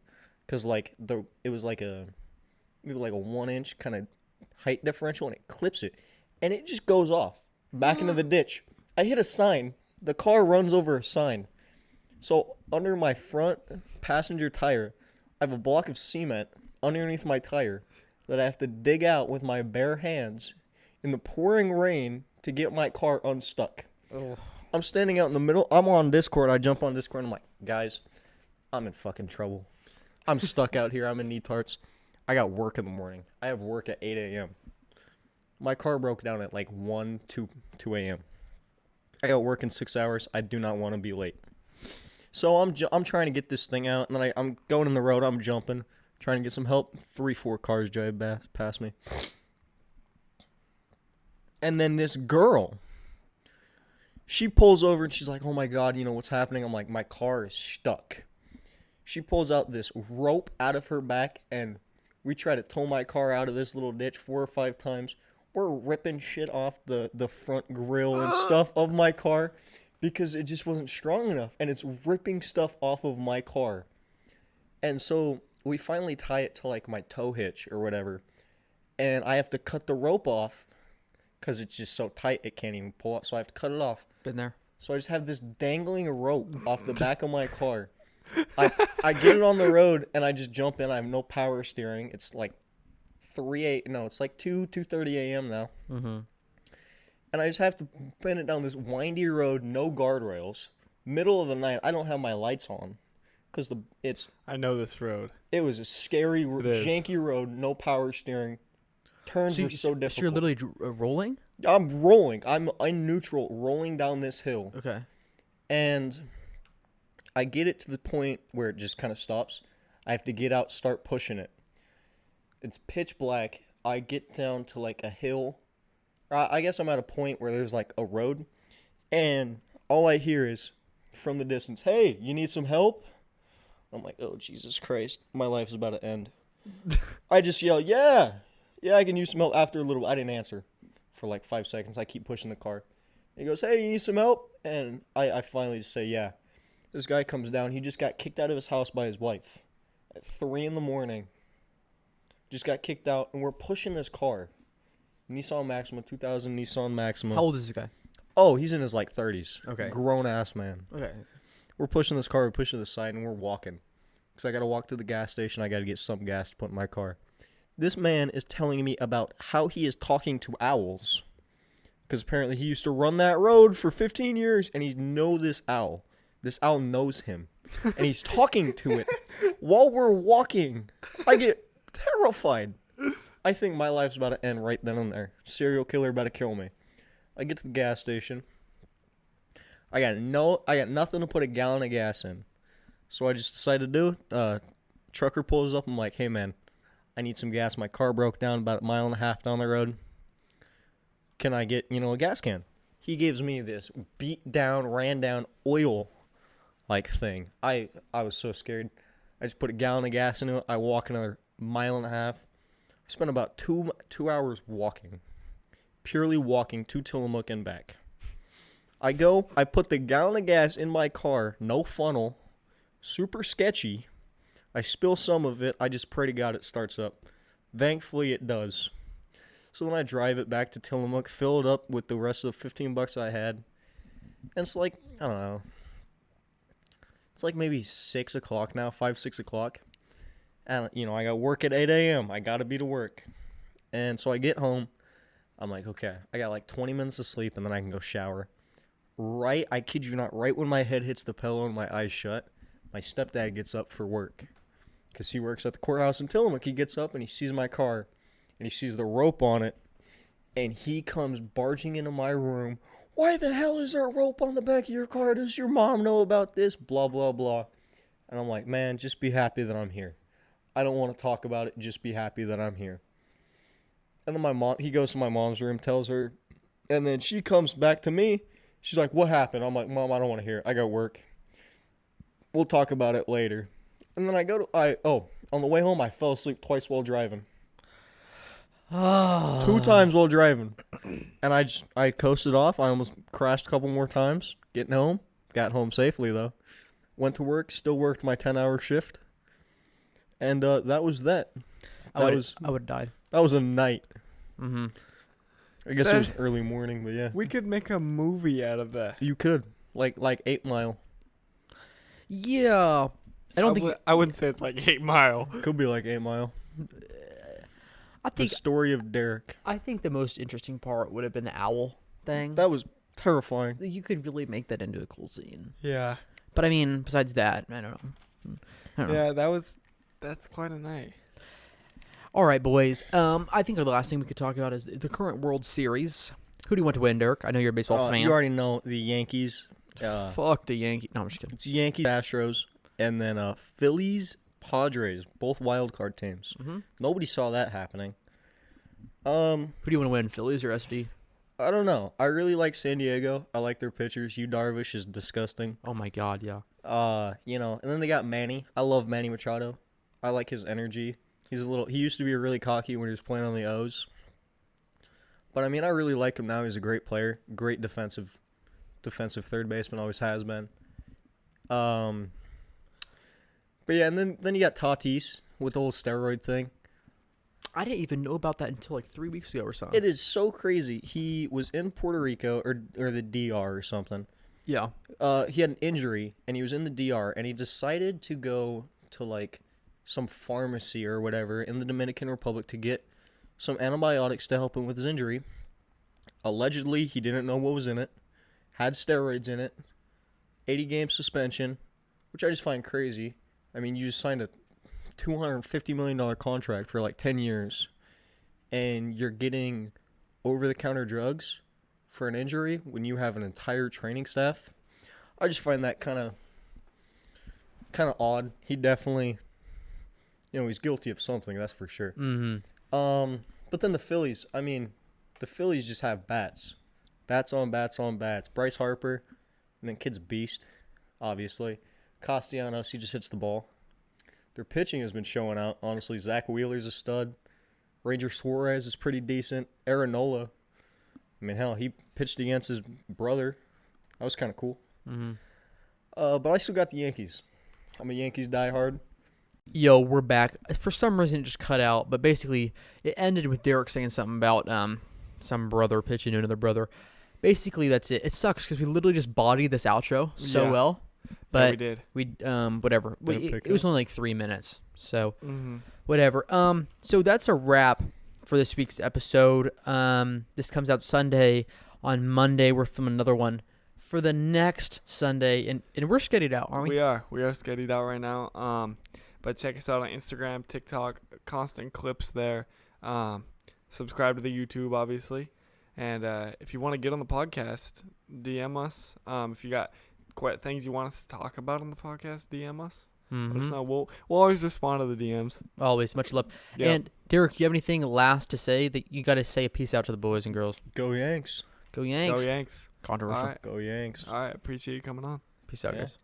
cause it was like a 1-inch kind of height differential, and it clips it, and it just goes off back into the ditch. I hit a sign. The car runs over a sign. So under my front passenger tire, I have a block of cement underneath my tire, that I have to dig out with my bare hands in the pouring rain to get my car unstuck. Ugh. I'm standing out in the middle. I'm on Discord. I jump on Discord and I'm like, guys, I'm in fucking trouble. I'm stuck out here. I'm in need tarts. I got work in the morning. I have work at 8 a.m. My car broke down at like 2 a.m. I got work in 6 hours. I do not want to be late. So I'm trying to get this thing out, and then I'm going in the road. I'm jumping, trying to get some help. 3-4 cars drive past me. And then this girl, she pulls over, and she's like, oh, my God, you know what's happening? I'm like, my car is stuck. She pulls out this rope out of her back, and we try to tow my car out of this little ditch 4 or 5 times. We're ripping shit off the front grill and stuff of my car because it just wasn't strong enough. And it's ripping stuff off of my car. And so we finally tie it to like my tow hitch or whatever. And I have to cut the rope off because it's just so tight it can't even pull up. So I have to cut it off. Been there. So I just have this dangling rope off the back of my car. I get it on the road and I just jump in. I have no power steering. It's like it's like 2:30 a.m. now. Mm-hmm. And I just have to bend it down this windy road, no guardrails, middle of the night. I don't have my lights on because I know this road. It was a scary, is. janky road, no power steering. Turns were so difficult. So you're literally rolling? I'm rolling. I'm in neutral, rolling down this hill. Okay. And I get it to the point where it just kind of stops. I have to get out, start pushing it. It's pitch black. I get down to like a hill. I guess I'm at a point where there's like a road. And all I hear is from the distance, hey, you need some help? I'm like, oh, Jesus Christ. My life is about to end. I just yell, yeah, I can use some help. After a little, I didn't answer for like 5 seconds. I keep pushing the car. He goes, hey, you need some help? And I finally just say, yeah. This guy comes down. He just got kicked out of his house by his wife at 3 a.m. Just got kicked out, and we're pushing this car. Nissan Maxima, 2000 Nissan Maxima. How old is this guy? Oh, he's in his like 30s. Okay. Grown-ass man. Okay. We're pushing this car. We push to the side, and we're walking. Because I got to walk to the gas station. I got to get some gas to put in my car. This man is telling me about how he is talking to owls. Because apparently he used to run that road for 15 years, and he knows this owl. This owl knows him. And he's talking to it while we're walking. I get terrified. I think my life's about to end right then and there. Serial killer about to kill me. I get to the gas station. I got nothing to put a gallon of gas in. So I just decided to do it. Trucker pulls up. I'm like, hey man, I need some gas. My car broke down about 1.5 miles down the road. Can I get, a gas can? He gives me this beat down, ran down oil like thing. I was so scared. I just put a gallon of gas into it. I walk another 1.5 miles. I spent about two hours walking. Purely walking to Tillamook and back. I put the gallon of gas in my car, no funnel, super sketchy. I spill some of it. I just pray to God it starts up. Thankfully it does. So then I drive it back to Tillamook, fill it up with the rest of the $15 I had. And it's like, I don't know. It's like maybe 6 o'clock now, 5, 6 o'clock. And, I got work at 8 a.m. I got to be to work. And so I get home. I'm like, okay, I got like 20 minutes of sleep and then I can go shower. I kid you not, right when my head hits the pillow and my eyes shut, my stepdad gets up for work. Because he works at the courthouse in Tillamook. He gets up and he sees my car and he sees the rope on it. And he comes barging into my room. Why the hell is there a rope on the back of your car? Does your mom know about this? Blah, blah, blah. And I'm like, man, just be happy that I'm here. I don't want to talk about it. Just be happy that I'm here. And then he goes to my mom's room, tells her. And then she comes back to me. She's like, what happened? I'm like, Mom, I don't want to hear it. I got work. We'll talk about it later. And then on the way home, I fell asleep twice while driving. Oh. 2 times while driving. And I coasted off. I almost crashed a couple more times getting home. Got home safely, though. Went to work, still worked my 10-hour shift. And that was that. I would have died. That was a night. Mm-hmm. I guess it was early morning, but yeah. We could make a movie out of that. You could. Like 8 Mile. Yeah. I wouldn't say it's like 8 Mile. Could be like 8 Mile. I The think story of Derek. I think the most interesting part would have been the owl thing. That was terrifying. You could really make that into a cool scene. Yeah. But I mean, besides that, I don't know. Yeah, that's quite a night. All right, boys. I think the last thing we could talk about is the current World Series. Who do you want to win, Dirk? I know you're a baseball fan. You already know the Yankees. Fuck the Yankees. No, I'm just kidding. It's Yankees, Astros, and then Phillies, Padres, both wild card teams. Mm-hmm. Nobody saw that happening. Who do you want to win, Phillies or SD? I don't know. I really like San Diego. I like their pitchers. Yu Darvish is disgusting. Oh my God, yeah. And then they got Manny. I love Manny Machado. I like his energy. He used to be really cocky when he was playing on the O's. But I mean, I really like him now. He's a great player, great defensive third baseman, always has been. But yeah, and then you got Tatis with the whole steroid thing. I didn't even know about that until like 3 weeks ago or something. It is so crazy. He was in Puerto Rico or the DR or something. Yeah. He had an injury and he was in the DR and he decided to go to like some pharmacy or whatever in the Dominican Republic to get some antibiotics to help him with his injury. Allegedly, he didn't know what was in it. Had steroids in it. 80-game suspension, which I just find crazy. I mean, you just signed a $250 million contract for like 10 years, and you're getting over-the-counter drugs for an injury when you have an entire training staff. I just find that kind of odd. He definitely, he's guilty of something, that's for sure. Mm-hmm. But then the Phillies, the Phillies just have bats. Bats on bats on bats. Bryce Harper, and then kid's beast, obviously. Castellanos, he just hits the ball. Their pitching has been showing out, honestly. Zach Wheeler's a stud. Ranger Suarez is pretty decent. Aaron Nola, hell, he pitched against his brother. That was kind of cool. Mm-hmm. But I still got the Yankees. I'm a Yankees diehard. Yo, we're back. For some reason, it just cut out, but basically, it ended with Derek saying something about some brother pitching to another brother. Basically, that's it. It sucks because we literally just bodied this outro so well. But we did. We whatever. It was only like 3 minutes, so Mm-hmm. whatever. So that's a wrap for this week's episode. This comes out Sunday. On Monday, we're filming another one for the next Sunday, and we're scheduled out, aren't we? We are scheduled out right now. But check us out on Instagram, TikTok, constant clips there. Subscribe to the YouTube, obviously. And if you want to get on the podcast, DM us. If you got things you want us to talk about on the podcast, DM us. Mm-hmm. Let us know. We'll always respond to the DMs. Always. Much love. Yeah. And Derek, do you have anything last to say that you got to say a peace out to the boys and girls? Go Yanks. Go Yanks. Go Yanks. Controversial. All right. Go Yanks. All right. Appreciate you coming on. Peace out, Yeah. guys.